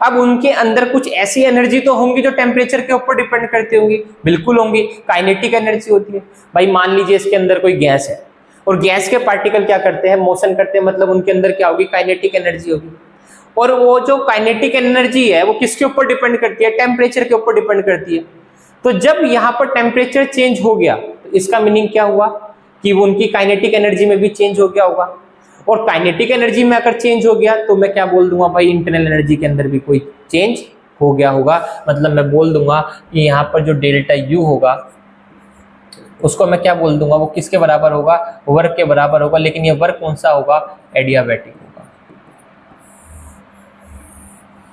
अब उनके अंदर कुछ ऐसी एनर्जी तो होंगी जो टेम्परेचर के ऊपर डिपेंड करती होंगी, बिल्कुल होंगी। काइनेटिक एनर्जी होती है। भाई मान लीजिए इसके अंदर कोई गैस है, और गैस के पार्टिकल क्या करते हैं, मोशन करते हैं, मतलब उनके अंदर क्या होगी, काइनेटिक एनर्जी होगी। और वो जो काइनेटिक एनर्जी है वो किसके ऊपर डिपेंड करती है, टेम्परेचर के ऊपर डिपेंड करती है। तो जब यहाँ पर टेम्परेचर चेंज हो गया तो इसका मीनिंग क्या हुआ कि वो उनकी काइनेटिक एनर्जी में भी चेंज हो गया होगा। और काइनेटिक एनर्जी में अगर चेंज हो गया तो मैं क्या बोल दूंगा, भाई इंटरनल एनर्जी के अंदर भी कोई चेंज हो गया होगा। मतलब मैं बोल दूंगा कि यहाँ पर जो डेल्टा यू होगा उसको मैं क्या बोल दूंगा, वो किसके बराबर होगा, वर्क के बराबर होगा। लेकिन ये वर्क कौन सा होगा, एडियाबैटिक होगा।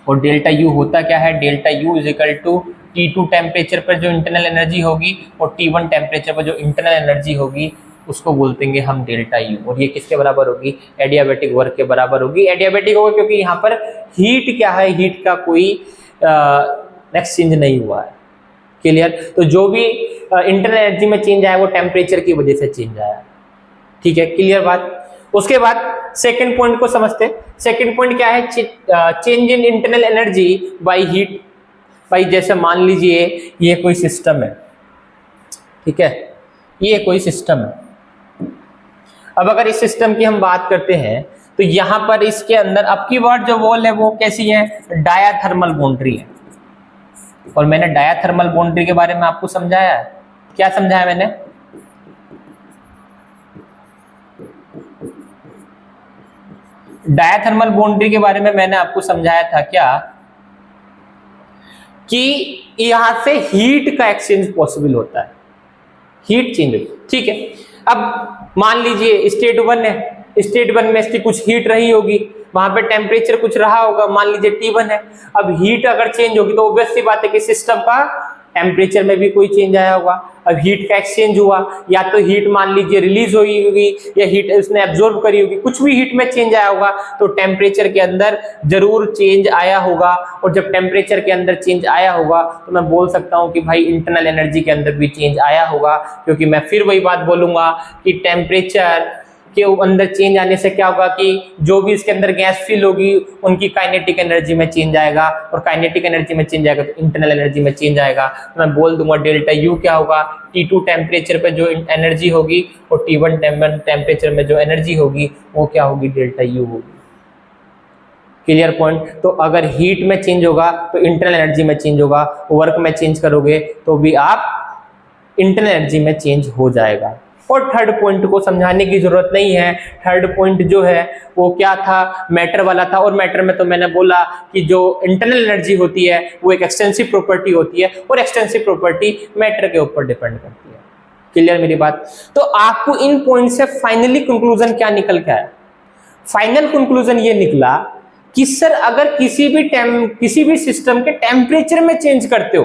और डेल्टा यू होता क्या है, delta U is equal to T2 temperature पर जो इंटरनल एनर्जी होगी और T1 टेम्परेचर पर जो इंटरनल एनर्जी होगी उसको बोलते हैं हम डेल्टा यू। और ये किसके बराबर होगी, एडियाबैटिक वर्क के बराबर होगी। एडियाबैटिक होगा क्योंकि यहाँ पर हीट क्या है, हीट का कोई नेक्स्ट चेंज नहीं हुआ है। क्लियर? तो जो भी इंटरनल एनर्जी में चेंज आया वो टेम्परेचर की वजह से चेंज आया। ठीक है, क्लियर बात? उसके बाद सेकंड पॉइंट को समझते। सेकंड पॉइंट क्या है? Change in internal energy by heat. भाई जैसे मान लीजिए ये कोई सिस्टम है, ठीक है, ये कोई सिस्टम है। अब अगर इस सिस्टम की हम बात करते हैं तो यहां पर इसके अंदर अब की बार जो वॉल है वो कैसी है? डायाथर्मल बाउंड्री है। और मैंने डायाथर्मल बाउंड्री के बारे में आपको समझाया है। क्या समझाया मैंने? डायाथर्मल बाउंड्री के बारे में मैंने आपको समझाया था क्या कि यहां से हीट का एक्सचेंज पॉसिबल होता है, हीट चेंज। ठीक है, अब मान लीजिए स्टेट 1 है, स्टेट 1 में इसकी कुछ हीट रही होगी, वहां पे टेम्परेचर कुछ रहा होगा, मान लीजिए T1 है। अब हीट अगर चेंज होगी तो ऑब्वियस सी बात है कि सिस्टम का टेम्परेचर में भी कोई चेंज आया होगा। अब हीट का एक्सचेंज हुआ, या तो हीट मान लीजिए रिलीज हुई होगी या हीट उसने एब्जॉर्ब करी होगी, कुछ भी हीट में चेंज आया होगा तो टेम्परेचर के अंदर जरूर चेंज आया होगा। और जब टेम्परेचर के अंदर चेंज आया होगा तो मैं बोल सकता हूं कि भाई इंटरनल एनर्जी के अंदर भी चेंज आया होगा, क्योंकि मैं फिर वही बात बोलूंगा कि टेम्परेचर के अंदर चेंज आने से क्या होगा कि जो भी इसके अंदर गैस फिल होगी उनकी काइनेटिक एनर्जी में चेंज आएगा, और काइनेटिक एनर्जी में चेंज आएगा तो इंटरनल एनर्जी में चेंज आएगा। तो मैं बोल दूंगा डेल्टा यू क्या होगा? T2 टेम्परेचर पे जो एनर्जी होगी और T1 टेम्परेचर में जो एनर्जी होगी वो क्या होगी? डेल्टा यू होगी। Clear point? तो अगर हीट में चेंज होगा तो इंटरनल एनर्जी में चेंज होगा, वर्क में चेंज करोगे तो भी आप इंटरनल एनर्जी में चेंज हो जाएगा। और थर्ड पॉइंट को समझाने की जरूरत नहीं है। थर्ड पॉइंट जो है वो क्या था? मैटर वाला था। और मैटर में तो मैंने बोला कि जो इंटरनल एनर्जी होती है वो एक एक्सटेंसिव प्रॉपर्टी होती है, और एक्सटेंसिव प्रॉपर्टी मैटर के ऊपर डिपेंड करती है। क्लियर मेरी बात? तो आपको इन पॉइंट से फाइनली कंक्लूजन क्या निकल के आया? फाइनल कंक्लूजन ये निकला कि सर अगर किसी भी सिस्टम के टेम्परेचर में चेंज करते हो,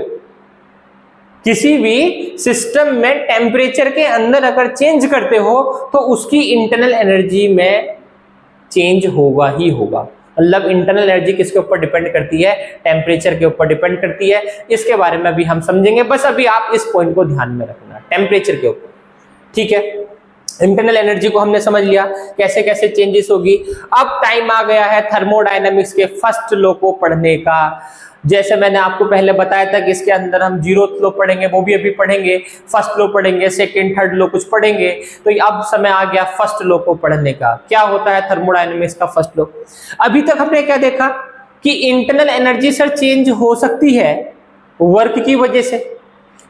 किसी भी सिस्टम में टेम्परेचर के अंदर अगर चेंज करते हो तो उसकी इंटरनल एनर्जी में चेंज होगा ही होगा। मतलब इंटरनल एनर्जी किसके ऊपर डिपेंड करती है? टेम्परेचर के ऊपर डिपेंड करती है। इसके बारे में अभी हम समझेंगे, बस अभी आप इस पॉइंट को ध्यान में रखना, टेम्परेचर के ऊपर। ठीक है, इंटरनल एनर्जी को हमने समझ लिया कैसे कैसे चेंजेस होगी। अब टाइम आ गया है थर्मोडायनेमिक्स के फर्स्ट लॉ को पढ़ने का। जैसे मैंने आपको पहले बताया था कि इसके अंदर हम 0th लॉ पढ़ेंगे, वो भी अभी पढ़ेंगे, फर्स्ट लॉ पढ़ेंगे, सेकंड थर्ड लॉ कुछ पढ़ेंगे। तो अब समय आ गया फर्स्ट लॉ को पढ़ने का। क्या होता है थर्मोडायनेमिक्स का फर्स्ट लॉ? अभी तक हमने क्या देखा कि इंटरनल एनर्जी सर चेंज हो सकती है वर्क की वजह से,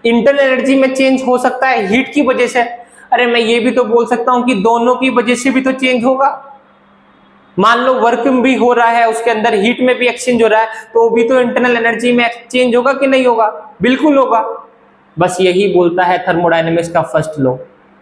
इंटरनल एनर्जी में चेंज हो सकता है हीट की वजह से। अरे मैं ये भी तो बोल सकता हूं कि दोनों की वजह से भी तो चेंज होगा। मान लो वर्क भी हो रहा है, उसके अंदर हीट में भी एक्सचेंज हो रहा है, तो भी तो इंटरनल एनर्जी में एक्सचेंज होगा कि नहीं होगा? बिल्कुल होगा। बस यही बोलता है थर्मोडायनेमिक्स का फर्स्ट लॉ।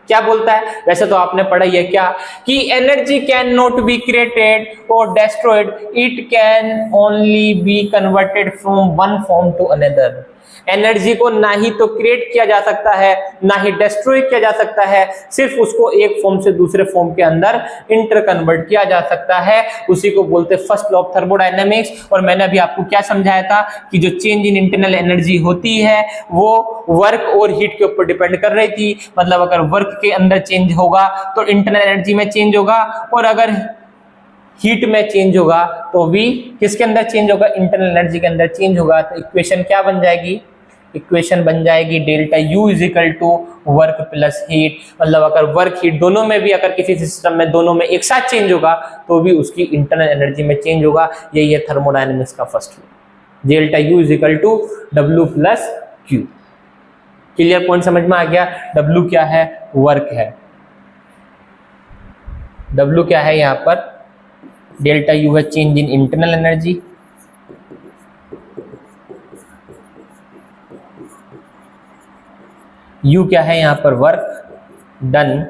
क्या बोलता है? वैसे तो आपने पढ़ा ही है क्या कि energy can not be created और destroyed, it can only be converted from one form to another. Energy को ना ही तो क्रिएट किया जा सकता है ना ही डिस्ट्रॉय किया जा सकता है, सिर्फ उसको एक फॉर्म से दूसरे फॉर्म के अंदर इंटर कन्वर्ट किया जा सकता है। उसी को बोलते हैं फर्स्ट लॉ ऑफ थर्मोडायनेमिक्स। और मैंने अभी आपको क्या समझाया था कि जो चेंज इन इंटरनल एनर्जी होती है वो वर्क और हीट के ऊपर डिपेंड कर रही थी। मतलब अगर वर्क के अंदर चेंज होगा तो इंटरनल एनर्जी में चेंज होगा, और अगर हीट में चेंज होगा तो भी किसके अंदर चेंज होगा? इंटरनल एनर्जी के अंदर चेंज होगा। तो इक्वेशन क्या बन जाएगी? इक्वेशन बन जाएगी delta U is equal to work plus heat. मतलब अगर वर्क हीट दोनों में भी, अगर किसी सिस्टम में दोनों में एक साथ चेंज होगा तो भी उसकी इंटरनल एनर्जी में चेंज होगा। यही है थर्मोडायनेमिक्स का first law, delta U is equal to W plus Q. Clear point समझ में आ गया? डब्ल्यू क्या है? वर्क है। डब्ल्यू क्या है यहाँ पर? डेल्टा यू है change in internal energy, U क्या है यहाँ पर? Work done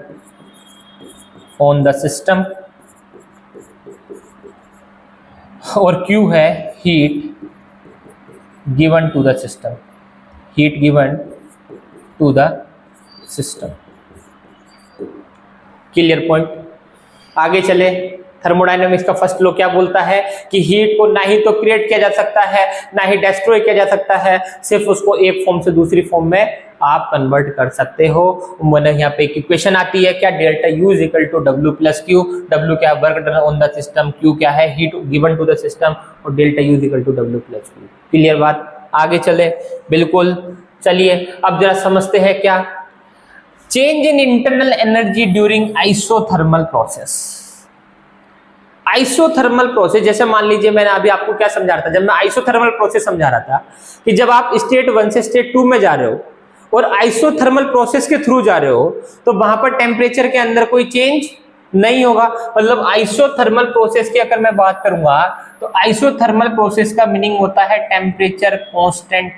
on the system, और क्यू है heat given to the system, heat given to the system. Clear point? आगे चले थर्मोडायनेमिक्स का फर्स्ट लॉ क्या बोलता है कि हीट को ना ही तो क्रिएट किया जा सकता है ना ही डिस्ट्रॉय किया जा सकता है, सिर्फ उसको एक फॉर्म से दूसरी फॉर्म में आप कन्वर्ट कर सकते हो। मैंने यहाँ पे एक इक्वेशन आती है क्या, delta U is equal to W plus Q. W क्या है, work done on the system, Q क्या है, heat given to the system, और delta U is equal to W plus Q. Clear बात, आगे चले। बिल्कुल, चलिए अब जरा समझते हैं क्या change in internal energy during isothermal process. Isothermal process, जैसे मान लीजिए मैंने अभी आपको क्या समझा रहा था, जब मैं आइसोथर्मल प्रोसेस समझा रहा था कि जब आप स्टेट 1 से स्टेट 2 में जा रहे हो और आइसोथर्मल प्रोसेस के थ्रू जा रहे हो तो वहां पर टेम्परेचर के अंदर कोई चेंज नहीं होगा। मतलब आइसोथर्मल प्रोसेस की अगर मैं बात करूंगा तो आइसोथर्मल प्रोसेस का मीनिंग होता है टेम्परेचर कांस्टेंट।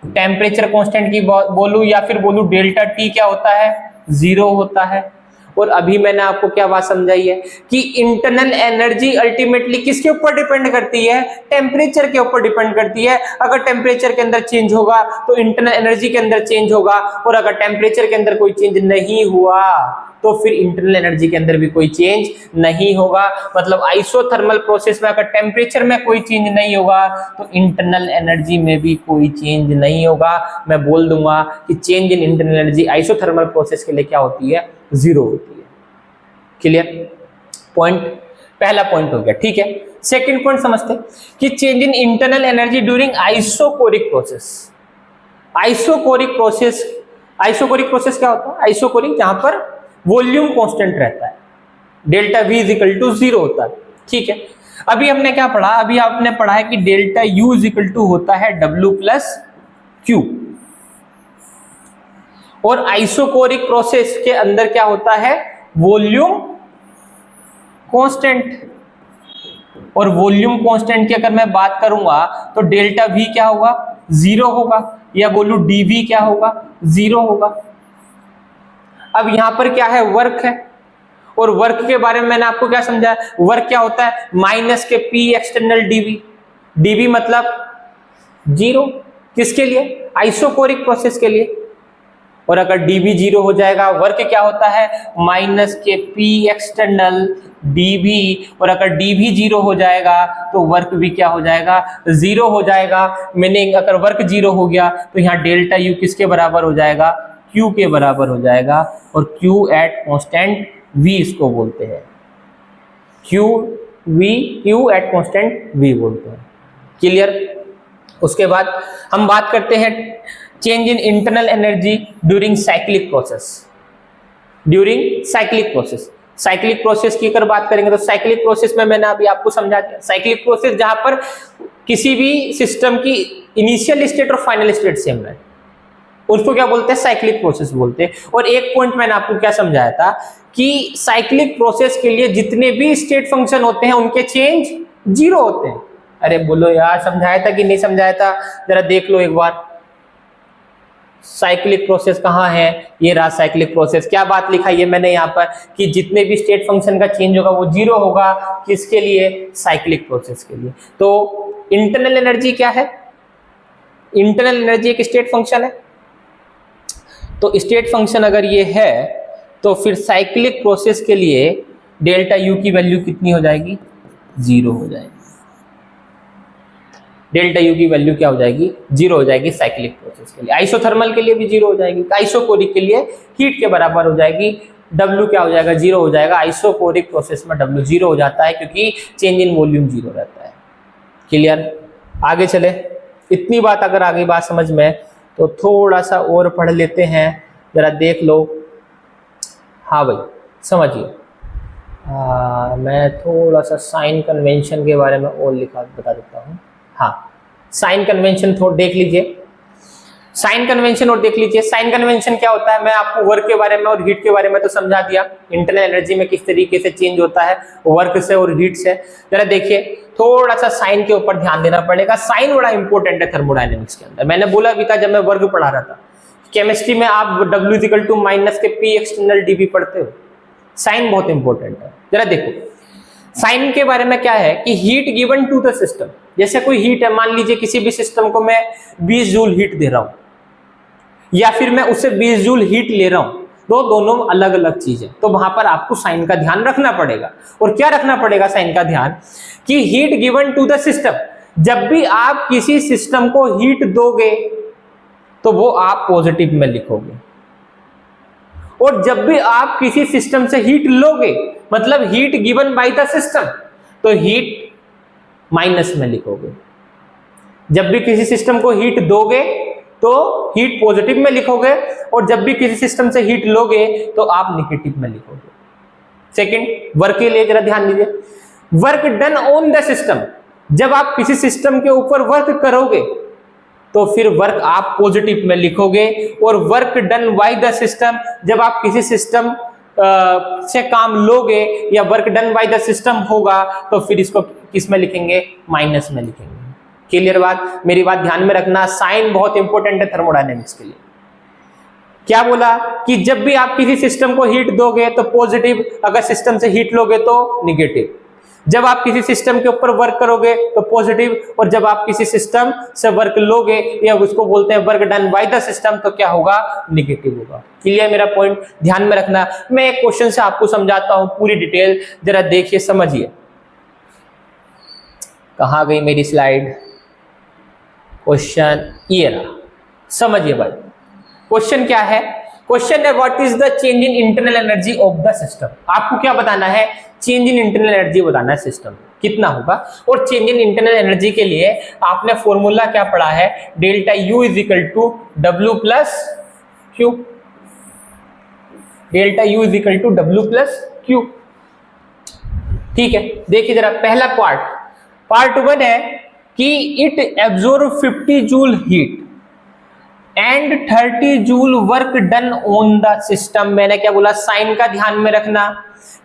टेम्परेचर कांस्टेंट की बोलूं या फिर बोलूं डेल्टा टी क्या होता है, 0 होता है। और अभी मैंने आपको क्या बात समझाई है कि इंटरनल एनर्जी अल्टीमेटली किसके ऊपर डिपेंड करती है, टेम्परेचर के ऊपर डिपेंड करती है। अगर टेम्परेचर के अंदर चेंज होगा तो इंटरनल एनर्जी के अंदर चेंज होगा, और अगर टेम्परेचर के अंदर कोई चेंज नहीं हुआ तो फिर इंटरनल एनर्जी के अंदर भी कोई चेंज नहीं होगा। मतलब आइसोथर्मल प्रोसेस में अगर टेम्परेचर में कोई चेंज नहीं होगा तो इंटरनल एनर्जी में भी कोई चेंज नहीं होगा। मैं बोल दूंगा कि change in internal energy isothermal process के लिए क्या होती है, 0 होती है। क्लियर पॉइंट, पहला पॉइंट हो गया। ठीक है, सेकंड पॉइंट समझते कि change in internal energy during isochoric process. Isochoric process, isochoric process क्या होता है, आइसोकोरिक जहां पर वॉल्यूम कांस्टेंट रहता है, delta V is equal to 0 होता है। ठीक है, अभी हमने क्या पढ़ा, अभी आपने पढ़ा है कि delta U is equal to होता है W प्लस Q। और आइसोकोरिक प्रोसेस के अंदर क्या होता है, वॉल्यूम कांस्टेंट। और वॉल्यूम कांस्टेंट की अगर मैं बात करूंगा तो डेल्टा V क्या होगा, 0 होगा, या बोलूं dV क्या होगा, 0 होगा। अब यहां पर क्या है, वर्क है, और वर्क के बारे में मैंने आपको क्या समझाया, वर्क क्या होता है, माइनस के P एक्सटर्नल dV। dV मतलब 0, किसके लिए, आइसोकोरिक प्रोसेस के लिए। और अगर dV 0 हो जाएगा, वर्क क्या होता है, माइनस के P एक्सटर्नल dV। और अगर dV 0 हो जाएगा तो वर्क भी क्या हो जाएगा, 0 हो जाएगा। मीनिंग अगर वर्क 0 हो गया तो यहाँ डेल्टा U किसके बराबर हो जाएगा, Q के बराबर हो जाएगा। और Q एट कांस्टेंट V इसको बोलते हैं, Q एट कांस्टेंट V बोलते हैं। क्लियर। उसके बाद हम बात करते हैं change in internal energy during cyclic process. During cyclic process, cyclic process की अगर बात करेंगे तो साइक्लिक प्रोसेस में मैंने अभी आपको समझा दिया, साइक्लिक प्रोसेस जहां पर किसी भी सिस्टम की इनिशियल स्टेट और फाइनल स्टेट सेम है, उसको क्या बोलते हैं, साइक्लिक प्रोसेस बोलते हैं। और एक पॉइंट मैंने आपको क्या समझाया था कि साइक्लिक प्रोसेस के लिए जितने भी स्टेट फंक्शन होते हैं उनके चेंज 0 होते हैं। अरे बोलो यार, समझाया था कि नहीं समझाया था, जरा देख लो एक बार। साइक्लिक प्रोसेस कहाँ है, ये रहा साइक्लिक प्रोसेस। क्या बात लिखा है मैंने यहाँ पर कि जितने भी स्टेट फंक्शन का चेंज होगा वो 0 होगा, किसके लिए, साइक्लिक प्रोसेस के लिए। तो इंटरनल एनर्जी क्या है, इंटरनल एनर्जी एक स्टेट फंक्शन है। तो स्टेट फंक्शन अगर ये है तो फिर साइक्लिक प्रोसेस के लिए डेल्टा U की वैल्यू कितनी हो जाएगी, 0 हो जाएगी। डेल्टा U की वैल्यू क्या हो जाएगी, 0 हो जाएगी साइक्लिक प्रोसेस के लिए। आइसोथर्मल के लिए भी 0 हो जाएगी, आइसोकोरिक के लिए हीट के बराबर हो जाएगी, W क्या हो जाएगा, 0 हो जाएगा। आइसोकोरिक प्रोसेस में W 0 हो जाता है क्योंकि चेंज इन वॉल्यूम 0 रहता है। क्लियर। आगे चले, इतनी बात अगर आगे बात समझ में तो थोड़ा सा और पढ़ लेते हैं, जरा देख लो। हाँ भाई समझिए, मैं थोड़ा सा साइन कन्वेंशन के बारे में और बता देता हूँ। हाँ, साइन कन्वेंशन थोड़ा देख लीजिए, साइन कन्वेंशन और देख लीजिए। साइन कन्वेंशन क्या होता है, मैं आपको वर्क के बारे में और हीट के बारे में तो समझा दिया, इंटरनल एनर्जी में किस तरीके से चेंज होता है वर्क से और हीट से। जरा देखिए, थोड़ा सा साइन के ऊपर ध्यान देना पड़ेगा। साइन बड़ा इंपॉर्टेंट है थर्मोडायनेमिक्स के अंदर। मैंने बोला भी था जब मैं वर्क पढ़ा रहा था, केमिस्ट्री में आप W इक्वल टू माइनस के P एक्सटर्नल dV पढ़ते हो, साइन बहुत इंपॉर्टेंट है। जरा देखो साइन के बारे में क्या है कि heat given to the system, जैसे कोई हीट है, मान लीजिए किसी भी सिस्टम को मैं 20 जूल हीट दे रहा हूं या फिर मैं उससे 20 जूल हीट ले रहा हूं, दोनों अलग अलग चीज है, तो वहां पर आपको साइन का ध्यान रखना पड़ेगा। और क्या रखना पड़ेगा साइन का ध्यान, कि heat given to the system, जब भी आप किसी सिस्टम को हीट दोगे तो वो आप पॉजिटिव में लिखोगे, और जब भी आप किसी सिस्टम से हीट लोगे, मतलब heat given by the system, तो हीट माइनस में लिखोगे। जब भी किसी सिस्टम को हीट दोगे तो हीट पॉजिटिव में लिखोगे, और जब भी किसी सिस्टम से हीट लोगे तो आप नेगेटिव में लिखोगे। सेकंड, वर्क के लिए जरा ध्यान दीजिए, work done on the system, जब आप किसी सिस्टम के ऊपर वर्क करोगे तो फिर वर्क आप पॉजिटिव में लिखोगे, और work done by the system, जब आप किसी सिस्टम से काम लोगे या work done by the system होगा तो फिर इसको किस में लिखेंगे, माइनस में लिखेंगे। क्लियर बात, मेरी बात ध्यान में रखना, साइन बहुत इंपॉर्टेंट है थर्मोडायनेमिक्स के लिए। क्या बोला कि जब भी आप किसी सिस्टम को हीट दोगे तो पॉजिटिव, अगर सिस्टम से हीट लोगे तो निगेटिव, जब आप किसी सिस्टम के ऊपर वर्क करोगे तो पॉजिटिव, और जब आप किसी सिस्टम से वर्क लोगे या उसको बोलते हैं work done by the system तो क्या होगा, निगेटिव होगा। क्लियर मेरा पॉइंट, ध्यान में रखना। मैं एक क्वेश्चन से आपको समझाता हूं पूरी डिटेल, जरा देखिए समझिए। कहां गई मेरी स्लाइड, क्वेश्चन ये रहा, समझिए भाई। क्वेश्चन क्या है, क्वेश्चन है what is the change in internal energy of the system. आपको क्या बताना है, चेंज इन इंटरनल एनर्जी बताना है सिस्टम कितना होगा। और चेंज इन इंटरनल एनर्जी के लिए आपने फॉर्मूला क्या पढ़ा है, delta U is equal to W plus Q, delta U is equal to W plus Q. ठीक है, देखिए जरा पहला पार्ट 1 है कि it absorb 50 joule heat and 30 joule work done on the system. मैंने क्या बोला, साइन का ध्यान में रखना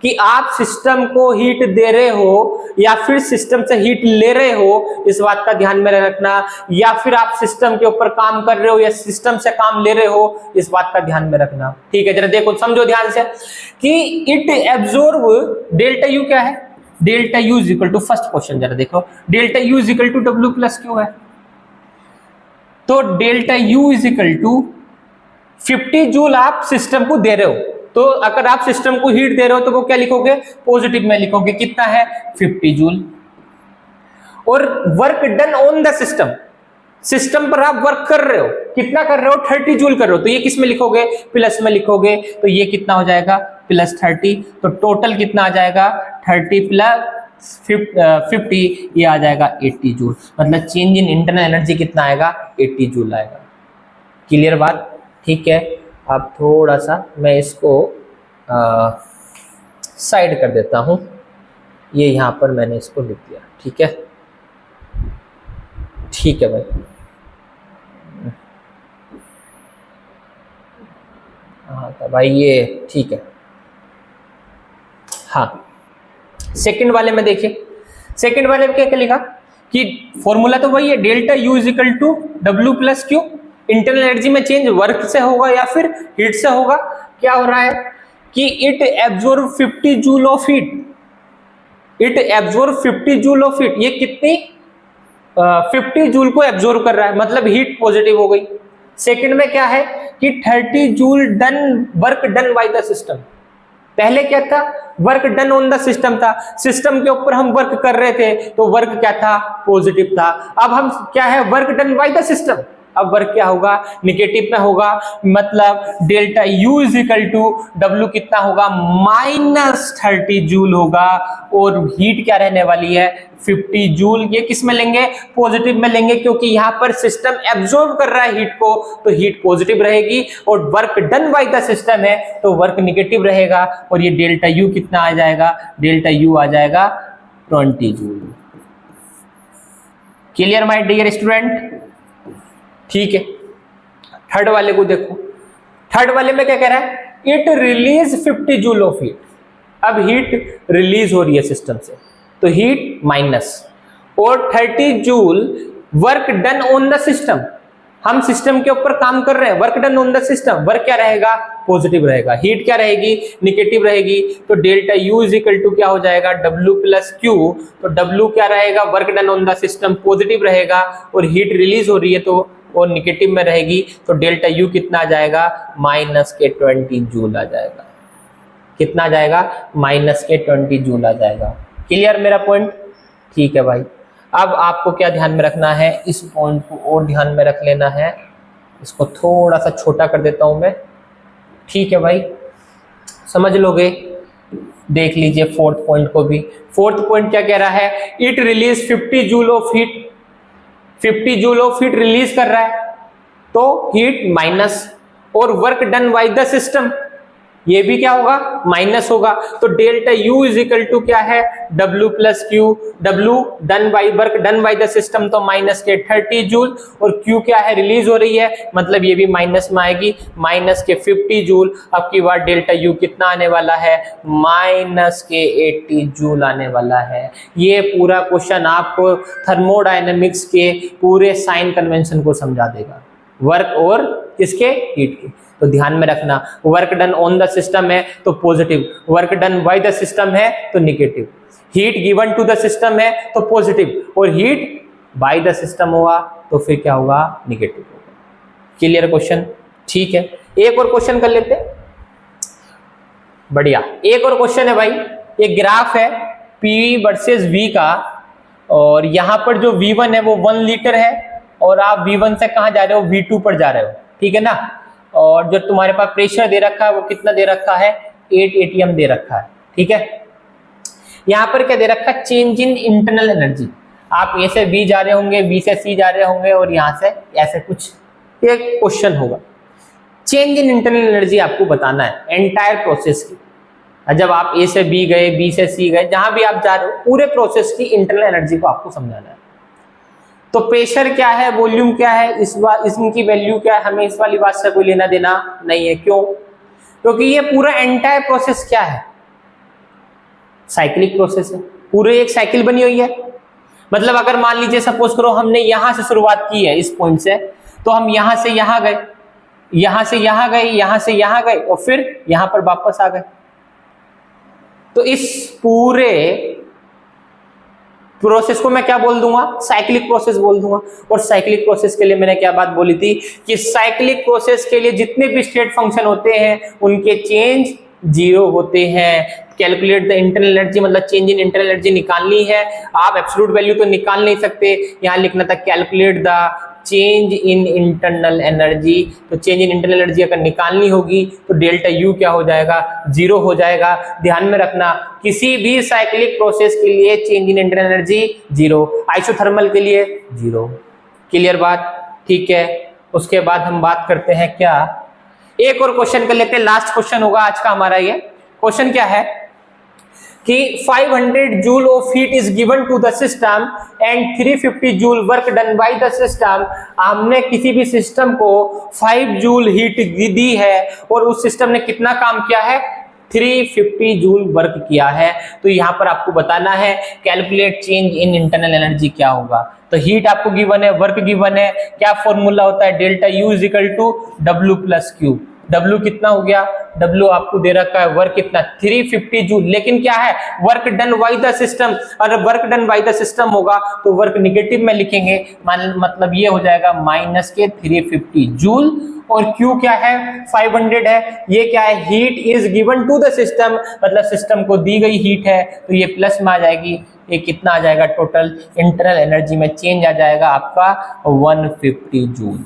कि आप सिस्टम को हीट दे रहे हो या फिर सिस्टम से हीट ले रहे हो, इस बात का ध्यान में रखना, या फिर आप सिस्टम के ऊपर काम कर रहे हो या सिस्टम से काम ले रहे हो, इस बात का ध्यान में रखना। ठीक है, जरा देखो समझो ध्यान से कि इट एब्जॉर्ब, डेल्टा यू क्या है, delta U is equal to, first question जरा देखो, delta U is equal to W plus Q है, तो delta U is equal to 50 joule आप सिस्टम को दे रहे हो, तो अगर आप सिस्टम को हीट दे रहे हो तो वो क्या लिखोगे, पॉजिटिव में लिखोगे, कितना है 50 जूल। और work done on the system, system पर आप वर्क कर रहे हो, कितना कर रहे हो, 30 जूल कर रहे हो, तो ये किस में लिखोगे, प्लस में लिखोगे, तो ये कितना हो जाएगा प्लस 30, तो टोटल कितना आ जाएगा 30 प्लस 50, ये आ जाएगा 80 जूल। मतलब चेंज इन इंटरनल एनर्जी कितना आएगा, 80 जूल आएगा। क्लियर बात, ठीक है। अब थोड़ा सा मैं इसको साइड कर देता हूं, ये यहाँ पर मैंने इसको लिख दिया, ठीक है, ठीक है भाई। हाँ तो भाई ये ठीक है। हाँ, सेकंड वाले में देखिए, सेकंड वाले में क्या लिखा कि फॉर्मूला तो वही है, delta U is equal to W plus Q. Internal energy में चेंज वर्क से होगा या फिर हीट से होगा। क्या हो रहा है कि it absorb 50 joule of heat, it absorb 50 joule of heat, ये कितनी 50 जूल को एब्जॉर्ब कर रहा है, मतलब हीट पॉजिटिव हो गई। सेकंड में क्या है कि 30 joule done, work done by the system. पहले क्या था, work done on the system था, सिस्टम के ऊपर हम वर्क कर रहे थे तो वर्क क्या था, पॉजिटिव था। अब हम क्या है, work done by the system, अब वर्क क्या होगा, निगेटिव में होगा, मतलब delta U is equal to W कितना होगा, माइनस 30 जूल होगा, और हीट क्या रहने वाली है 50 जूल। ये किस में लेंगे, पॉजिटिव में लेंगे, क्योंकि यहाँ पर सिस्टम एब्जॉर्ब कर रहा है हीट को, तो हीट पॉजिटिव रहेगी, और work done by the system है तो वर्क निगेटिव रहेगा, और ये डेल्टा यू कितना आ जाएगा, डेल्टा यू आ जाएगा 20 joule. Clear my dear student, ठीक है। थर्ड वाले को देखो, थर्ड वाले में क्या कह रहा है, it release 50 joule of heat. अब हीट रिलीज हो रही है सिस्टम से, तो हीट माइनस, और 30 joule work done on the system. हम सिस्टम के ऊपर काम कर रहे हैं, work done on the system, work क्या रहेगा, पॉजिटिव रहेगा, हीट क्या रहेगी, निगेटिव रहेगी, तो delta U is equal to क्या हो जाएगा, डब्ल्यू प्लस क्यू। तो डब्ल्यू क्या रहेगा, work done on the system positive रहेगा, और हीट रिलीज हो रही है तो और निगेटिव में रहेगी तो डेल्टा यू कितना आ जाएगा, -20 जूल आ जाएगा। कितना आ जाएगा, -20 जूल आ जाएगा। क्लियर मेरा पॉइंट? ठीक है भाई। अब आपको क्या ध्यान में रखना है, इस पॉइंट को और ध्यान में रख लेना है। इसको थोड़ा सा छोटा कर देता हूं मैं। ठीक है भाई, समझ लोगे? देख लीजिए फोर्थ पॉइंट को भी। फोर्थ पॉइंट क्या कह रहा है, it release 50 joule of heat. 50 joule of heat release कर रहा है तो हीट माइनस, और work done by the system ये भी क्या होगा, माइनस होगा। तो delta U is equal to क्या है, W plus Q. W done by, work done by the system तो माइनस के 30 जूल, और Q क्या है, रिलीज हो रही है, मतलब ये भी माइनस में आएगी, माइनस के 50 जूल। अब की बार डेल्टा यू कितना आने वाला है, माइनस के 80 जूल आने वाला है। ये पूरा क्वेश्चन आपको थर्मोडायनेमिक्स के पूरे साइन कन्वेंशन को समझा देगा, वर्क और किसके, हीट के। तो ध्यान में रखना, work done on the system है तो positive, work done by the system है तो negative, heat given to the system है तो पॉजिटिव, और हीट बाय द सिस्टम हुआ तो फिर क्या होगा, निगेटिव होगा। Clear question? ठीक है, एक और क्वेश्चन कर लेते हैं। बढ़िया, एक और क्वेश्चन है भाई। एक ग्राफ है P वर्सेस V का, और यहां पर जो V1 है वो 1 लीटर है, और आप V1 से कहां जा रहे हो, V2 पर जा रहे हो, ठीक है ना। और जो तुम्हारे पास प्रेशर दे रखा है वो कितना दे रखा है, 8 atm दे रखा है, ठीक है। यहाँ पर क्या दे रखा है, चेंज इन इंटरनल एनर्जी। आप ए से बी जा रहे होंगे, बी से सी जा रहे होंगे, और यहाँ से ऐसे कुछ एक क्वेश्चन होगा। चेंज इन इंटरनल एनर्जी आपको बताना है एंटायर प्रोसेस की। जब आप ए से बी गए, बी से सी गए, जहां भी आप जा रहे हो, पूरे प्रोसेस की इंटरनल एनर्जी को आपको समझाना है। तो प्रेशर क्या है, वॉल्यूम क्या है, इनकी वैल्यू क्या है, हमें इस वाली बात से कोई लेना देना नहीं है। क्यों? क्योंकि ये पूरा एंटायर प्रोसेस क्या है, साइक्लिक प्रोसेस है। पूरे एक साइकिल बनी हुई है। मतलब अगर मान लीजिए सपोज करो हमने यहां से शुरुआत की है इस पॉइंट से, तो हम यहां से यहां गए, यहां से यहां गए, यहां से यहां गए, और फिर यहां पर वापस आ गए। तो इस पूरे प्रोसेस को मैं क्या बोल दूंगा, साइक्लिक प्रोसेस बोल दूंगा। और साइक्लिक प्रोसेस के लिए मैंने क्या बात बोली थी कि साइक्लिक प्रोसेस के लिए जितने भी स्टेट फंक्शन होते हैं उनके चेंज 0 होते हैं। कैलकुलेट द इंटरनल एनर्जी, मतलब चेंज इन इंटरनल एनर्जी निकालनी है। आप एब्सोल्यूट वैल्यू तो निकाल नहीं सकते, यहाँ लिखना था calculate the change in internal energy. तो चेंज इन इंटरनल एनर्जी अगर निकालनी होगी तो डेल्टा यू क्या हो जाएगा, 0 हो जाएगा। ध्यान में रखना, किसी भी साइक्लिक प्रोसेस के लिए change in internal energy 0, isothermal के लिए 0। क्लियर बात? ठीक है। उसके बाद हम बात करते हैं क्या, एक और क्वेश्चन कर लेते हैं, लास्ट क्वेश्चन होगा आज का हमारा। ये क्वेश्चन क्या है कि 500 joule of heat is given to the system and 350 joule work done by the system. हमने किसी भी सिस्टम को 5 जूल हीट दी है और उस सिस्टम ने कितना काम किया है, 350 जूल वर्क किया है। तो यहां पर आपको बताना है calculate change in internal energy क्या होगा। तो हीट आपको गिवन है, वर्क गिवन है, क्या फॉर्मूला होता है, delta U is equal to W plus Q. W कितना हो गया, W आपको दे रखा है, वर्क कितना 350 जूल। लेकिन क्या है, work done by the system. अगर work done by the system होगा तो वर्क निगेटिव में लिखेंगे, मतलब ये हो जाएगा माइनस के 350 जूल। और Q क्या है, 500 है। ये क्या है, heat is given to the system, मतलब सिस्टम को दी गई हीट है, तो ये प्लस में आ जाएगी। ये कितना आ जाएगा, टोटल इंटरनल एनर्जी में चेंज आ जाएगा आपका 150 जूल।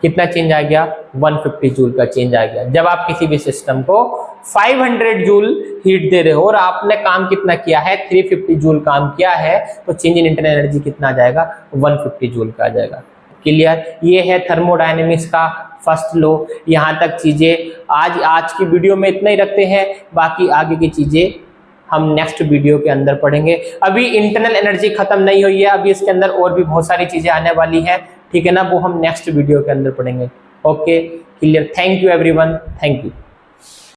कितना चेंज आ गया, 150 जूल का चेंज आ गया। जब आप किसी भी सिस्टम को 500 जूल हीट दे रहे हो और आपने काम कितना किया है, 350 जूल काम किया है, तो चेंज इन इंटरनल एनर्जी कितना आ जाएगा, 150 जूल का आ जाएगा। क्लियर? ये है थर्मोडायनेमिक्स का फर्स्ट लॉ। यहाँ तक चीजें आज की वीडियो में इतना ही रखते हैं, बाकी आगे की चीजें हम नेक्स्ट वीडियो के अंदर पढ़ेंगे। अभी इंटरनल एनर्जी खत्म नहीं हुई है, अभी इसके अंदर और भी बहुत सारी चीजें आने वाली हैं, ठीक है ना, वो हम नेक्स्ट वीडियो के अंदर पढ़ेंगे। Okay, clear. Thank you everyone, thank you.